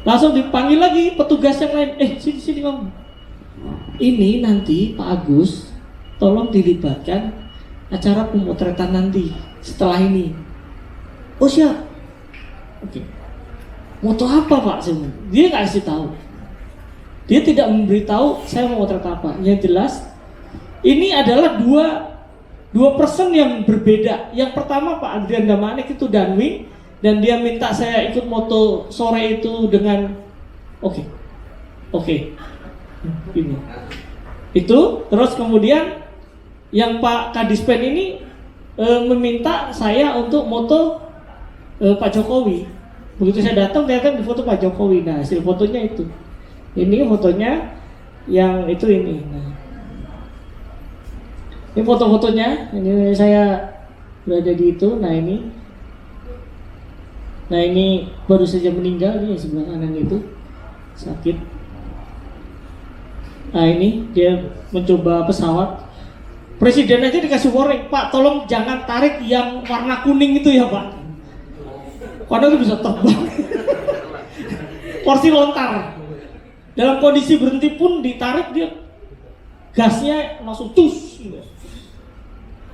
Langsung dipanggil lagi petugas yang lain, sini kamu. Ini nanti Pak Agus, tolong dilibatkan acara pemotretan nanti setelah ini. Oh siap. Oke. Moto apa Pak? Dia nggak kasih tahu. Dia tidak memberitahu saya mau motret apa. Yang jelas, ini adalah dua person yang berbeda. Yang pertama Pak Adrian Damanik itu Danwing, dan dia minta saya ikut moto sore itu dengan oke. Ini. Itu terus kemudian yang Pak Kadispen ini meminta saya untuk moto Pak Jokowi. Begitu saya datang, ternyata di foto Pak Jokowi. Nah, hasil fotonya itu. Ini fotonya yang itu ini. Nah. Ini foto-fotonya. Ini saya berada di itu. Nah ini baru saja meninggal nih sebelah kanan itu. Sakit. Nah, ini dia mencoba pesawat. Presiden aja dikasih warning, Pak, tolong jangan tarik yang warna kuning itu ya Pak. Karena itu bisa terbang. Porsi lontar. Dalam kondisi berhenti pun ditarik, dia gasnya langsung tus.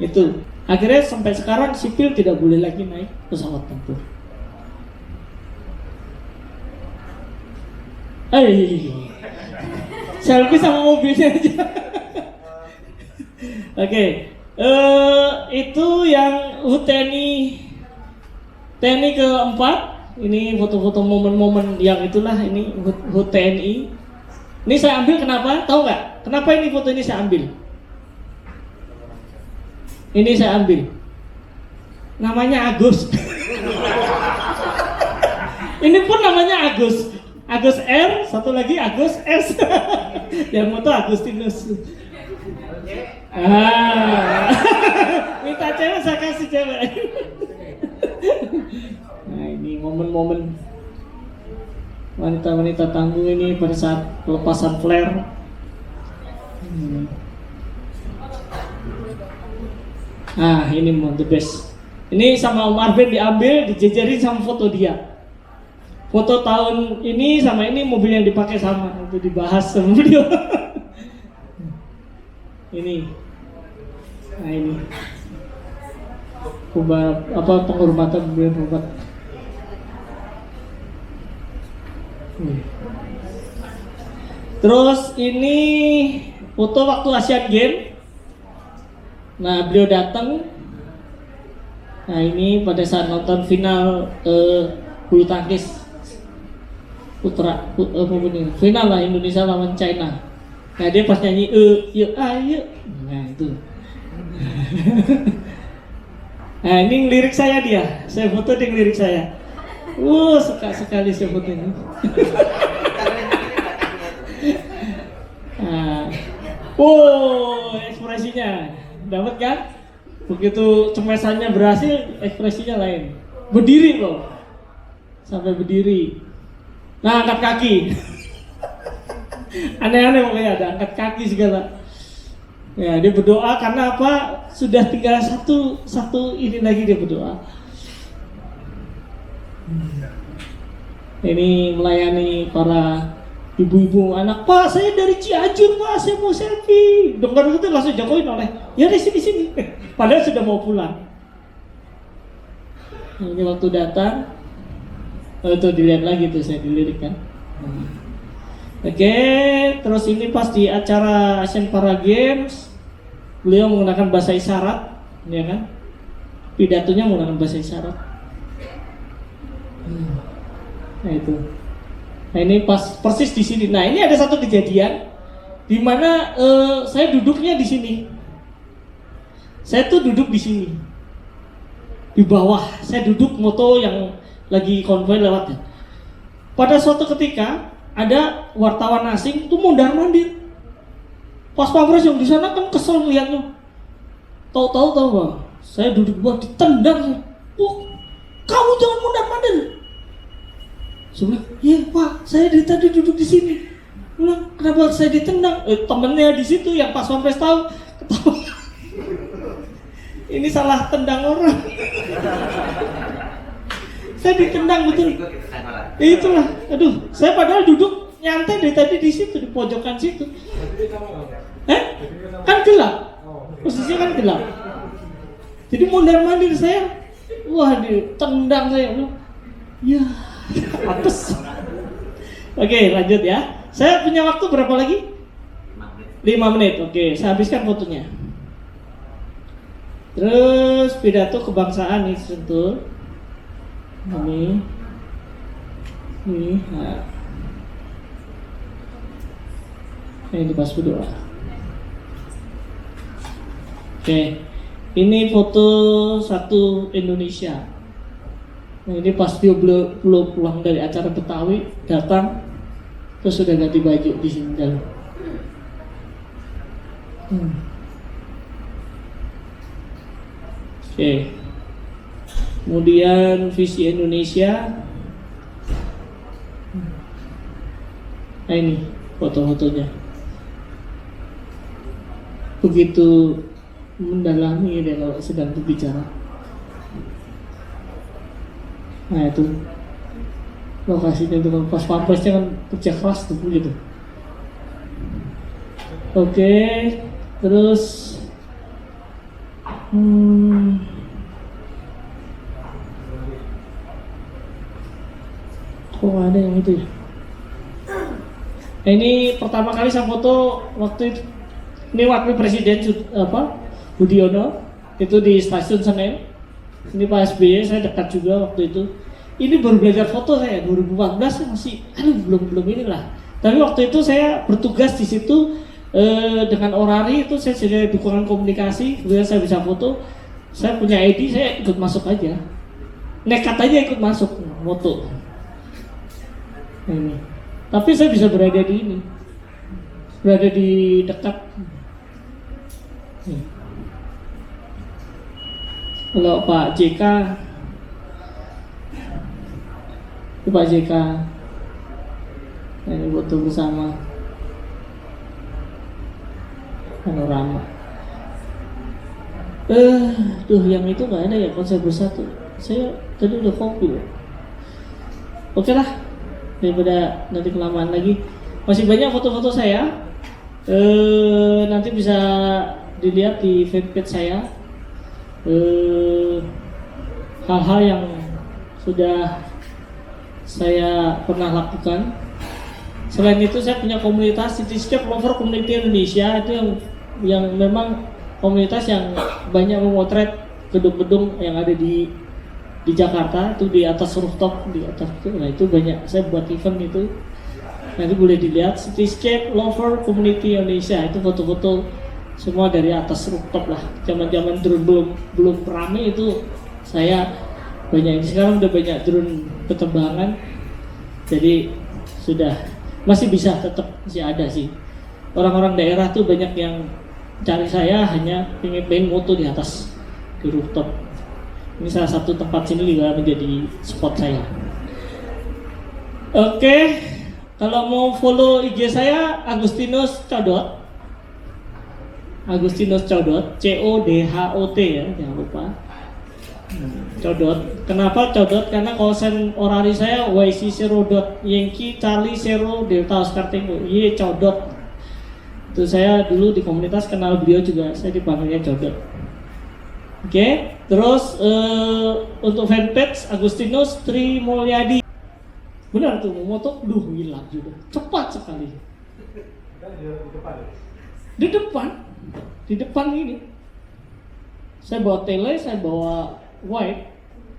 Itu. Akhirnya sampai sekarang sipil tidak boleh lagi naik pesawat tempur. Selfie sama mobilnya aja. Oke. Itu yang TNI keempat. Ini foto-foto momen-momen yang itulah, ini HUT TNI. Ini saya ambil kenapa? Tahu nggak? Kenapa ini foto ini saya ambil? Ini saya ambil. Namanya Agus. Ini pun namanya Agus. Agus R, satu lagi Agus S. Yang foto Agustinus. Minta cewek, saya kasih cewek. Nah, ini momen-momen wanita-wanita tangguh ini pada saat pelepasan flare. Nah, ini the best. Ini sama Om Arben diambil, dijejerin sama foto dia. Foto tahun ini sama ini mobil yang dipakai sama, itu dibahas sama beliau. Ini. Nah, ini. Penghormatan beliau hormat. Terus ini foto waktu Asian Games. Nah, beliau datang. Nah, ini pada saat nonton final bulu tangkis putra final lah, Indonesia lawan China. Nah, dia pas nyanyi ayo. Nah, itu. Nah, ini lirik saya dia. Saya foto dengan lirik saya. Suka sekali saya foto ini. Nah, ekspresinya dapat kan? Begitu cemesannya berhasil, ekspresinya lain. Berdiri loh, sampai berdiri. Nah, angkat kaki. Aneh-aneh pokoknya, ada angkat kaki segala. Ya, dia berdoa karena apa? Sudah tinggal satu ini lagi dia berdoa. Ini melayani para ibu-ibu anak. Pak, saya dari Cianjur, Pak, saya mau selfie. Dengar itu langsung Jokowi noleh. Ya di sini. Padahal sudah mau pulang. Ini waktu datang. Itu dilihat lagi tuh, saya dilirik kan. Oke, terus ini pas di acara Asian Para Games, beliau menggunakan bahasa isyarat, ya kan? Pidatonya menggunakan bahasa isyarat. Nah itu. Nah ini pas persis di sini. Nah ini ada satu kejadian di mana saya duduknya di sini. Saya tuh duduk di sini. Di bawah, saya duduk moto yang lagi konvoy lewatnya. Pada suatu ketika ada wartawan asing tuh mondar-mandir. Pas Pampres yang di sana kan kesel lihatnya. Tahu Bang, saya duduk buat ditendang. Kamu jangan mondar-mandir. Saya bilang, iya Pak, saya dari tadi duduk di sini. Bilang, kenapa saya ditendang? Temennya di situ yang pas pampres tahu, ketawa. Ini salah tendang orang. Saya ditendang betul. Itulah, aduh, saya padahal duduk nyantai dari tadi di situ, di pojokan situ. Kan gelap, posisinya kan gelap. Jadi mondar-mandir saya, wah ditendang saya. Ya, apes. Oke, lanjut ya. Saya punya waktu berapa lagi? 5 menit. Oke, saya habiskan fotonya. Terus pidato kebangsaan nih sentuh. Ini. Nah. Ini pas berdoa. Oke, ini foto satu Indonesia. Nah, ini pas dia belum pulang dari acara Betawi, datang terus sudah ganti baju di sini dalam. Oke. Kemudian visi Indonesia. Nah, ini foto-fotonya. Begitu mendalami dia kalau sedang berbicara. Nah itu lokasinya itu pas pampresnya kan kerja keras tuh gitu. Oke, terus kok ada yang itu ya? Nah, ini pertama kali saya foto waktu itu. Ini wakil presiden Budiono itu di stasiun Senen. Ini Pak SBY, saya dekat juga waktu itu. Ini baru belajar foto saya 2014 masih belum inilah. Tapi waktu itu saya bertugas di situ dengan orari itu saya jadi dukungan komunikasi. Kemudian saya bisa foto. Saya punya ID, saya ikut masuk aja. Nekat aja ikut masuk foto. Ini. Tapi saya bisa berada di ini. Berada di dekat. Kalau Pak JK, itu Pak JK, ini foto bersama panorama. Yang itu nggak ada ya konsep bersatu. Saya tadi udah copy loh. Oke lah, daripada nanti kelamaan lagi. Masih banyak foto-foto saya. Nanti bisa dilihat di fanpage saya. Hal-hal yang sudah saya pernah lakukan. Selain itu saya punya komunitas Cityscape Lover Community Indonesia, itu yang memang komunitas yang banyak memotret gedung-gedung yang ada di Jakarta, itu di atas rooftop, di atas itu. Nah itu banyak saya buat event itu. Nanti boleh dilihat Cityscape Lover Community Indonesia, itu foto-foto semua dari atas rooftop lah. Zaman-zaman drone belum rame itu saya banyak. Sekarang udah banyak drone berterbangan, jadi sudah masih bisa tetap masih ada sih. Orang-orang daerah tuh banyak yang cari saya hanya pengen foto di atas di rooftop. Ini salah satu tempat sini juga menjadi spot saya. Oke, kalau mau follow IG saya Agustinus Codot. Agustinus Codot, CODHOT ya, jangan lupa. Codot. Kenapa Codot? Karena kosen orari saya YC0 Yankee Charlie 0 Delta Oscar Tango. Codot. Itu saya dulu di komunitas kenal beliau juga, saya dipanggilnya Codot. Oke, terus untuk fanpage Agustinus Tri Mulyadi. Benar tuh, mau moto, hilang juga. Cepat sekali. Di depan ini. Saya bawa tele, saya bawa white.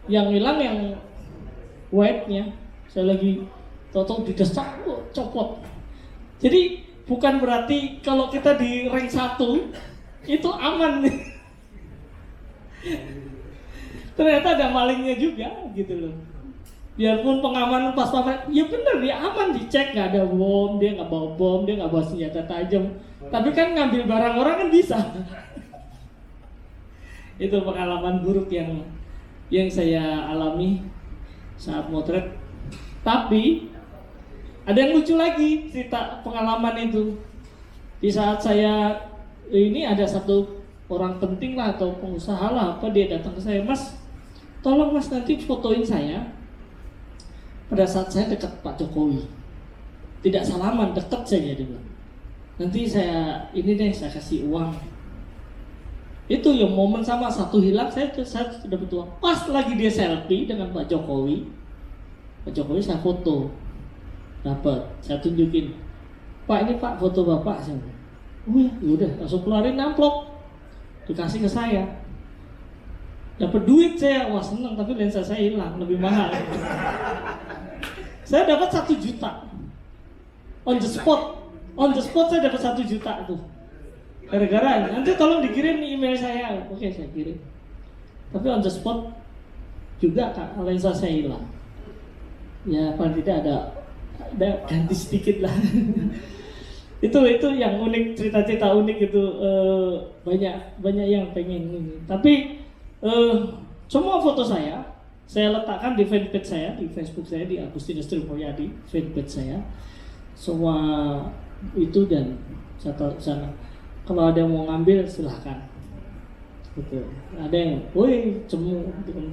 Yang hilang yang white-nya. Saya lagi tahu didesak, copot. Jadi bukan berarti kalau kita di rank 1 itu aman nih. Ternyata ada malingnya juga gitu loh. Biarpun pengamanan pas pamer, ya bener dia aman, dicek nggak ada bom, dia nggak bawa bom, dia nggak bawa senjata tajam. Tapi kan ngambil barang orang kan bisa. Itu pengalaman buruk yang saya alami saat motret. Tapi Ada yang lucu lagi cerita pengalaman itu. Di saat saya ini ada satu orang penting lah atau pengusaha lah apa, dia datang ke saya, Mas, tolong Mas nanti fotoin saya pada saat saya dekat Pak Jokowi. Tidak salaman, dekat saja dia bilang. Nanti saya ini deh, saya kasih uang. Itu yang momen sama satu hilang, saya sudah betul. Pas lagi dia selfie dengan Pak Jokowi, saya foto, dapat, saya tunjukin, Pak ini Pak foto Bapak. Saya, oh ya, udah langsung keluarin amplop, dikasih ke saya, dapat duit saya, wah seneng, tapi lensa saya hilang, lebih mahal. Saya dapat 1 juta, on the spot saya dapat 1 juta tuh. Gara-gara nanti tolong dikirim email saya, oke saya kirim. Tapi on the spot juga lensa saya hilang. Ya paling tidak ada ganti sedikit lah. itu yang unik, cerita-cerita unik itu, banyak yang pengen ini. Tapi semua foto saya letakkan di fanpage saya, di Facebook saya, di Agustinus Trimulyadi, fanpage saya. Semua itu, dan saya taruh sana. Kalau ada yang mau ngambil silahkan. Gitu. Ada yang, woi cemu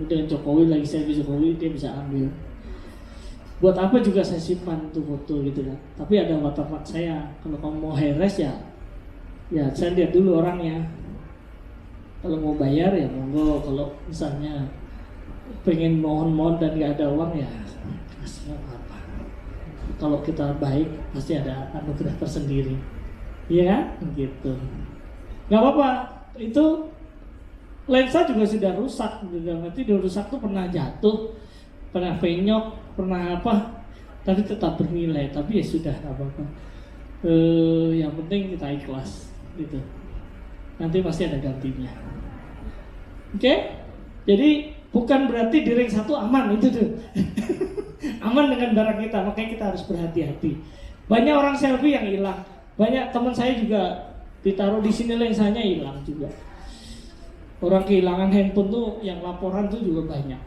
dengan Jokowi, lagi selfie Jokowi, dia bisa ambil. Buat apa juga saya simpan tuh foto gitu kan. Tapi ada watermark saya. Kalau kamu mau high-res ya saya lihat dulu orangnya. Kalau mau bayar ya monggo. Kalau misalnya pengen mohon-mohon dan nggak ada uang ya kasih apa. Kalau kita baik pasti ada anugerah tersendiri. Iya kan? Gitu. Nggak apa-apa. Itu lensa juga sudah rusak. Nanti udah rusak tuh pernah jatuh, pernah penyok, pernah apa, tapi tetap bernilai. Tapi ya sudah, nggak apa-apa. Yang penting kita ikhlas gitu. Nanti pasti ada gantinya. Oke? Jadi bukan berarti di ring 1 aman itu tuh. Aman dengan barang kita, makanya kita harus berhati-hati. Banyak orang selfie yang hilang. Banyak teman saya juga ditaruh di sini lensanya hilang juga. Orang kehilangan handphone tuh yang laporan tuh juga banyak.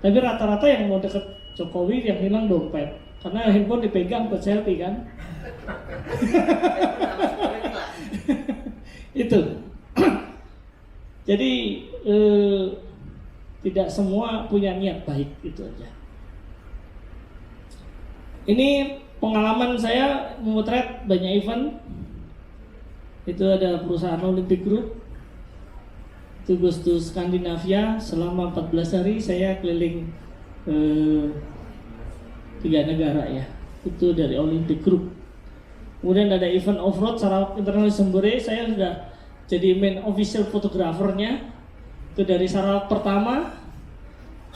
Tapi rata-rata yang mau deket Jokowi yang hilang dompet, karena handphone dipegang buat selfie kan. Itu. Jadi tidak semua punya niat baik, itu aja. Ini pengalaman saya memotret banyak event. Itu ada perusahaan Olympic Group, itu goes to Skandinavia. Selama 14 hari saya keliling 3 negara ya. Itu dari Olympic Group. Kemudian ada event off-road Sarawak International Sembere, saya sudah jadi main official fotografernya. Itu dari Sarawak pertama.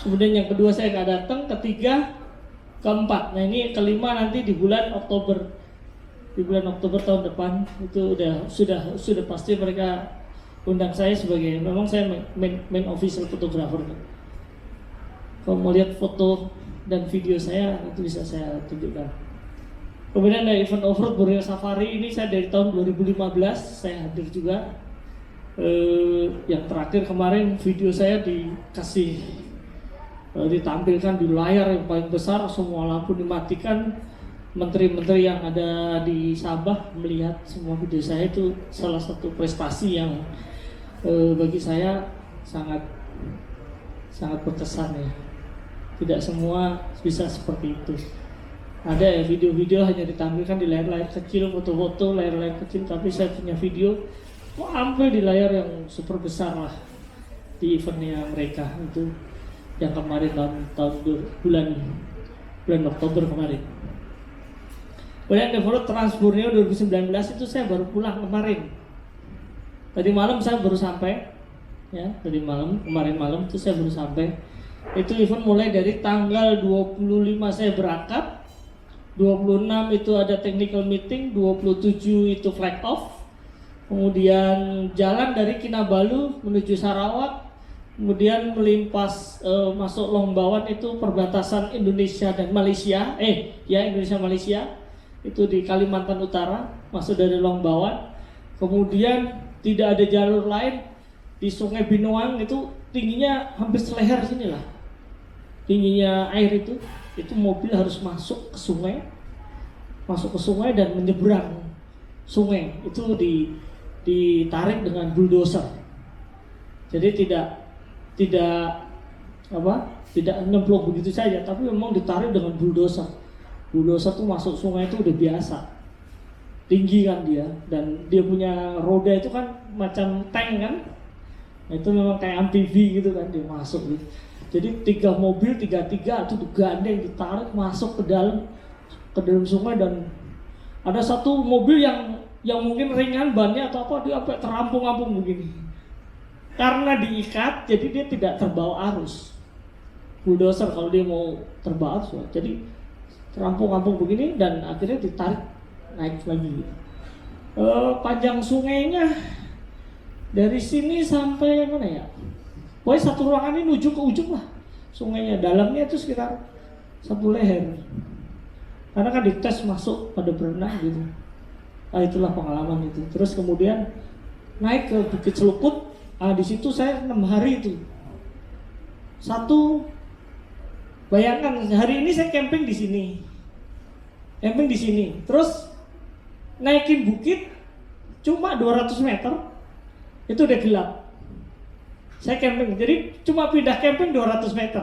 Kemudian yang kedua saya nggak datang, ketiga, keempat. Nah ini kelima nanti di bulan Oktober. Di bulan Oktober tahun depan itu sudah pasti mereka undang saya sebagai, memang saya main official photographer. Kalau mau lihat foto dan video saya itu bisa saya tunjukkan. Kemudian ada event off-road Borneo Safari, ini saya dari tahun 2015 saya hadir juga. Yang terakhir kemarin video saya ditampilkan di layar yang paling besar, semua lampu dimatikan. Menteri-menteri yang ada di Sabah melihat semua video saya, itu salah satu prestasi yang bagi saya sangat berkesan ya. Tidak semua bisa seperti itu. Ada ya video-video hanya ditampilkan di layar-layar kecil, foto-foto layar-layar kecil, tapi saya punya video ambil di layar yang super besar lah di eventnya mereka. Itu yang kemarin bulan Oktober kemarin. Kemudian Develop Trans Borneo 2019 itu saya baru pulang kemarin. Tadi malam saya baru sampai, ya kemarin malam itu saya baru sampai. Itu event mulai dari tanggal 25 saya berangkat, 26 itu ada technical meeting, 27 itu flag off, kemudian jalan dari Kinabalu menuju Sarawak, kemudian melimpas masuk Longbawan, itu perbatasan Indonesia dan Malaysia, Indonesia Malaysia, itu di Kalimantan Utara, masuk dari Longbawan. Kemudian tidak ada jalur lain di Sungai Binoang, itu tingginya hampir seleher sini lah tingginya air, itu mobil harus masuk ke sungai masuk ke sungai dan menyeberang sungai itu ditarik dengan bulldozer. Jadi tidak nyemplung begitu saja, tapi memang ditarik dengan bulldozer. Bulldozer tuh masuk sungai itu udah biasa, tinggi kan dia, dan dia punya roda itu kan macam tank kan. Nah, itu memang kayak amfibi gitu kan, dia masuk gitu. Jadi 3 mobil, 3 itu digandeng, ditarik masuk ke dalam sungai, dan ada satu mobil yang mungkin ringan bannya atau apa, dia sampai terampung-ampung begini. Karena diikat, jadi dia tidak terbawa arus. Bulldozer kalau dia mau terbawa arus, jadi terampung-ampung begini dan akhirnya ditarik naik lagi. Panjang sungainya dari sini sampai mana ya? Pokoknya satu ruangan ini ujung ke ujung lah sungainya. Dalamnya itu sekitar 1 leher. Karena kan dites masuk pada berenang gitu. Nah, itulah pengalaman itu. Terus kemudian naik ke Bukit Celuput. Di situ saya 6 hari itu. Bayangkan hari ini saya camping di sini. Terus naikin bukit cuma 200 meter itu udah gelap. Saya camping, jadi cuma pindah camping 200 meter.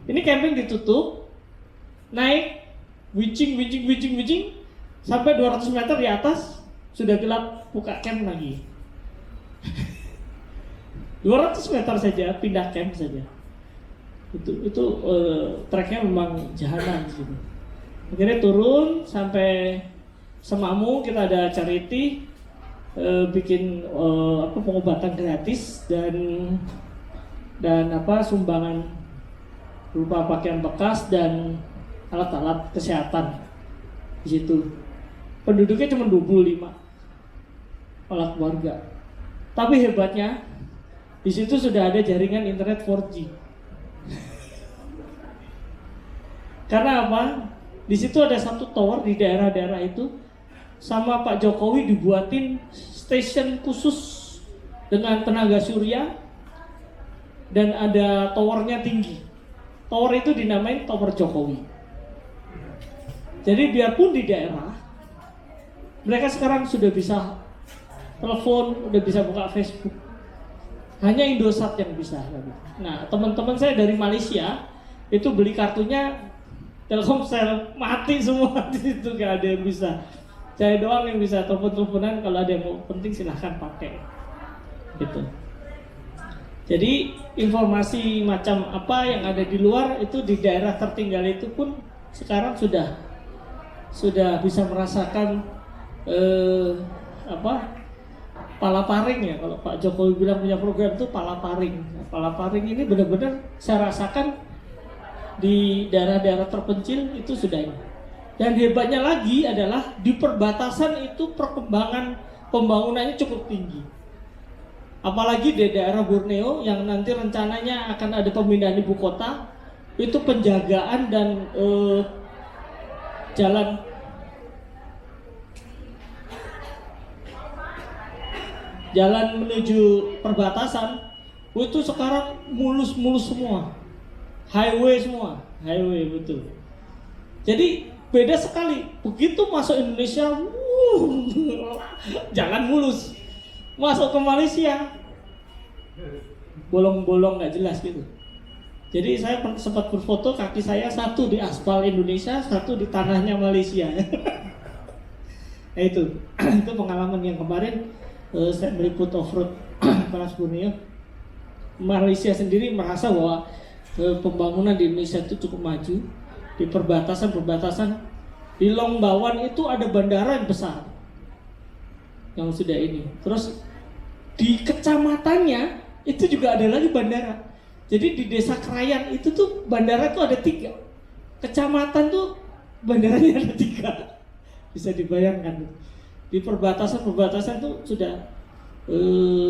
Ini camping ditutup, naik wicing sampai 200 meter di atas sudah gelap, buka camp lagi. 200 meter saja pindah camp saja. Itu treknya memang jahanam gitu. Akhirnya turun sampai Semamu, kita ada charity bikin pengobatan gratis dan sumbangan berupa pakaian bekas dan alat-alat kesehatan di situ. Penduduknya cuma 25 kepala keluarga. Tapi hebatnya di situ sudah ada jaringan internet 4G. Karena apa? Di situ ada satu tower di daerah-daerah itu, sama Pak Jokowi dibuatin stasiun khusus dengan tenaga surya dan ada towernya tinggi. Tower itu dinamain Tower Jokowi. Jadi biarpun di daerah, mereka sekarang sudah bisa telepon, udah bisa buka Facebook. Hanya Indosat yang bisa. Nah, teman-teman saya dari Malaysia itu beli kartunya Telkomsel, mati semua di situ, gak ada yang bisa. Saya doang yang bisa telepon-teleponan, kalau ada yang mau penting silahkan pakai. Gitu. Jadi informasi macam apa yang ada di luar itu di daerah tertinggal itu pun sekarang sudah bisa merasakan palaparing ya. Kalau Pak Jokowi bilang punya program itu palaparing. Palaparing ini benar-benar saya rasakan di daerah-daerah terpencil itu sudah ini. Dan hebatnya lagi adalah di perbatasan itu perkembangan pembangunannya cukup tinggi. Apalagi di daerah Borneo yang nanti rencananya akan ada pemindahan ibu kota, itu penjagaan dan jalan menuju perbatasan itu sekarang mulus-mulus semua. Highway betul. Jadi beda sekali. Begitu masuk Indonesia, jalan mulus. Masuk ke Malaysia, bolong-bolong nggak jelas gitu. Jadi saya sempat berfoto, kaki saya satu di aspal Indonesia, satu di tanahnya Malaysia. Nah, itu pengalaman yang kemarin saya meliput off-road Panas Borneo. Malaysia sendiri merasa bahwa pembangunan di Indonesia itu cukup maju. Di perbatasan di Long Bawan itu ada bandara yang besar yang sudah ini. Terus di kecamatannya itu juga ada lagi bandara. Jadi di desa Krayan itu tuh bandara tuh ada 3. Kecamatan tuh bandaranya ada 3. Bisa dibayangkan. Di perbatasan tuh sudah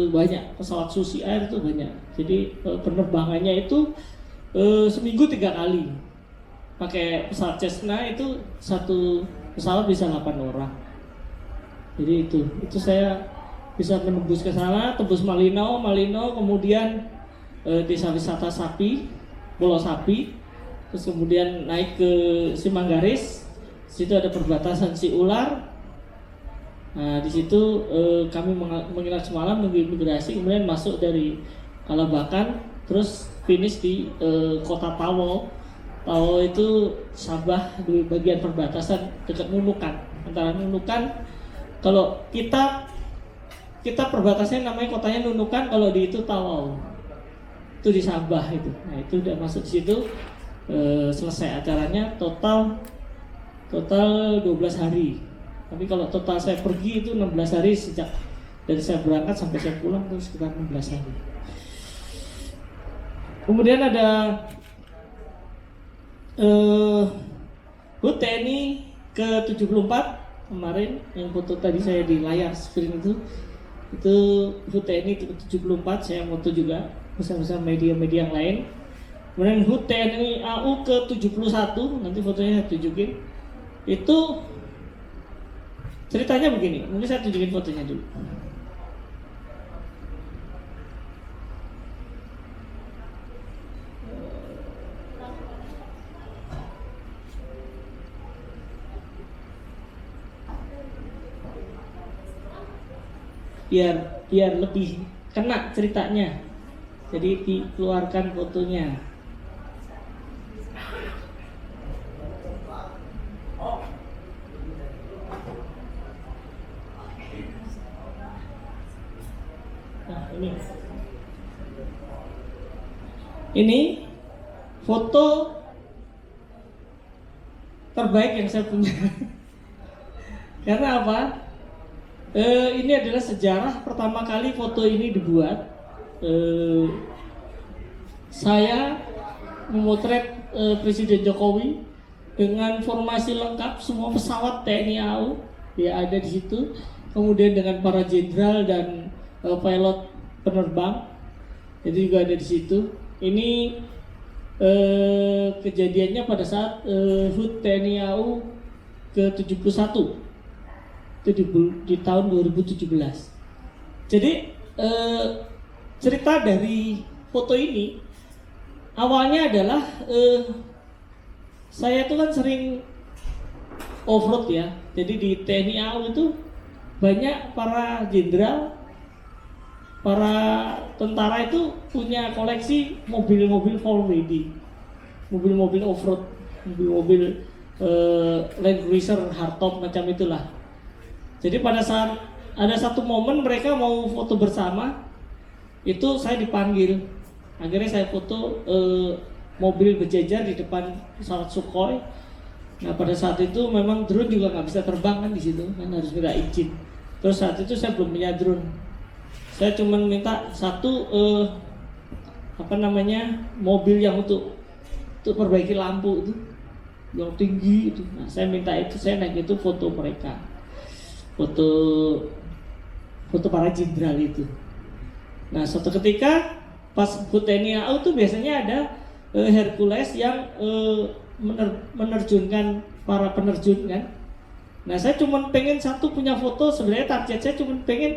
banyak pesawat Susi Air itu banyak. Jadi penerbangannya itu seminggu 3 kali. Pakai pesawat Cessna itu satu pesawat bisa 8 orang. Jadi itu saya bisa menembus ke sana, tembus Malino, kemudian desa wisata Sapi, Pulau Sapi, terus kemudian naik ke Simanggaris, Situ ada perbatasan Si Ular. Nah, di situ kami menginap semalam nunggu imigrasi, kemudian masuk dari Kalabakan, terus finish di kota Tawo. Tawo itu Sabah di bagian perbatasan dekat Nunukan. Antara Nunukan, kalau kita perbatasannya namanya kotanya Nunukan, kalau di itu Tawo. Itu di Sabah itu. Nah, itu udah masuk di situ. Selesai acaranya total 12 hari. Tapi kalau total saya pergi itu 16 hari sejak dari saya berangkat sampai saya pulang itu sekitar 16 hari. Kemudian ada HUT TNI ke-74 kemarin yang foto tadi saya di layar screen itu HUT TNI ke-74, saya foto juga bersama media-media yang lain. Kemudian HUT TNI AU ke-71, nanti fotonya saya tunjukin. Itu ceritanya begini, mungkin saya tunjukin fotonya dulu. Biar lebih kena ceritanya. Jadi dikeluarkan fotonya. Nah, ini foto terbaik yang saya punya. Karena apa? Ini adalah sejarah pertama kali foto ini dibuat. Saya memotret Presiden Jokowi dengan formasi lengkap, semua pesawat TNI AU dia ada di situ. Kemudian dengan para jenderal dan pilot penerbang, itu juga ada di situ. Ini kejadiannya pada saat HUT TNI AU ke-71 itu di tahun 2017. Jadi cerita dari foto ini awalnya adalah saya tuh kan sering off-road ya. Jadi di TNI AU itu banyak para jenderal, para tentara itu punya koleksi mobil-mobil 4WD, mobil-mobil off-road, mobil-mobil Land Cruiser, hardtop macam itulah. Jadi pada saat ada satu momen mereka mau foto bersama, itu saya dipanggil. Akhirnya saya foto mobil berjejer di depan pesawat Sukhoi. Nah pada saat itu memang drone juga nggak bisa terbang kan di situ, kan harus minta izin. Terus saat itu saya belum punya drone. Saya cuma minta satu mobil yang untuk perbaiki lampu itu yang tinggi itu. Nah, saya minta itu, saya naik itu foto mereka, foto para jenderal itu. Nah suatu ketika pas HUT TNI AU itu biasanya ada Hercules yang menerjunkan para penerjun kan. Nah saya cuma pengen satu punya foto, sebenarnya target saya cuma pengen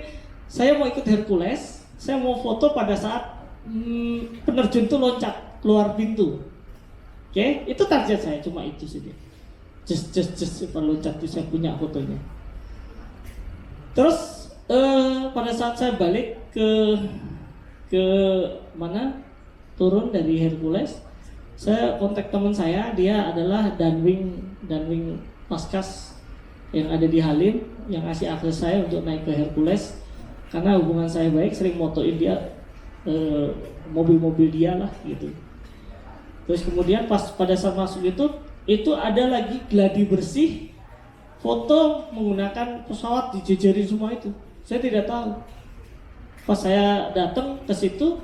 saya mau ikut Hercules, saya mau foto pada saat penerjun itu loncat keluar pintu. Oke, itu target saya, cuma itu saja. Just loncat itu saya punya fotonya. Terus pada saat saya balik ke mana turun dari Hercules, saya kontak teman saya, dia adalah Danwing Paskas yang ada di Halim, yang ngasih akses saya untuk naik ke Hercules. Karena hubungan saya baik, sering motoin dia mobil-mobil dia lah gitu. Terus kemudian pada saat masuk itu ada lagi gladi bersih, foto menggunakan pesawat dijejerin semua itu. Saya tidak tahu. Pas saya datang ke situ,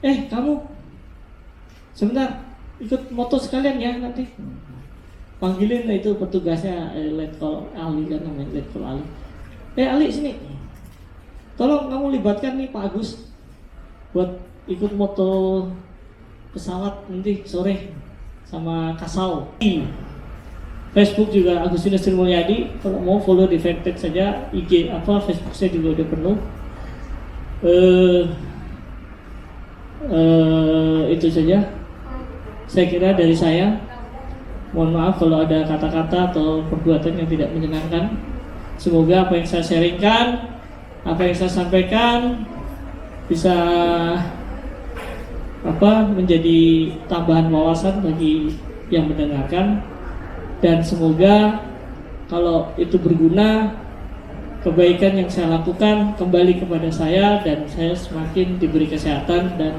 kamu sebentar ikut moto sekalian ya nanti. Panggilin itu petugasnya Letkol Ali kan namanya, Letkol Ali. Ali sini. Tolong kamu libatkan nih Pak Agus buat ikut moto pesawat nanti sore sama Kasau. Facebook juga Agustinus Sri Mulyadi, kalau mau follow di fanpage saja, IG Facebook saya juga udah penuh. Itu saja saya kira dari saya. Mohon maaf kalau ada kata-kata atau perbuatan yang tidak menyenangkan. Semoga apa yang saya sharingkan, apa yang saya sampaikan bisa menjadi tambahan wawasan bagi yang mendengarkan, dan semoga kalau itu berguna, kebaikan yang saya lakukan kembali kepada saya dan saya semakin diberi kesehatan dan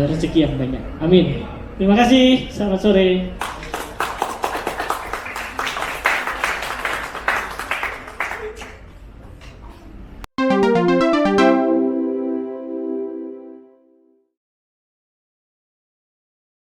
rezeki yang banyak. Amin. Terima kasih. Selamat sore.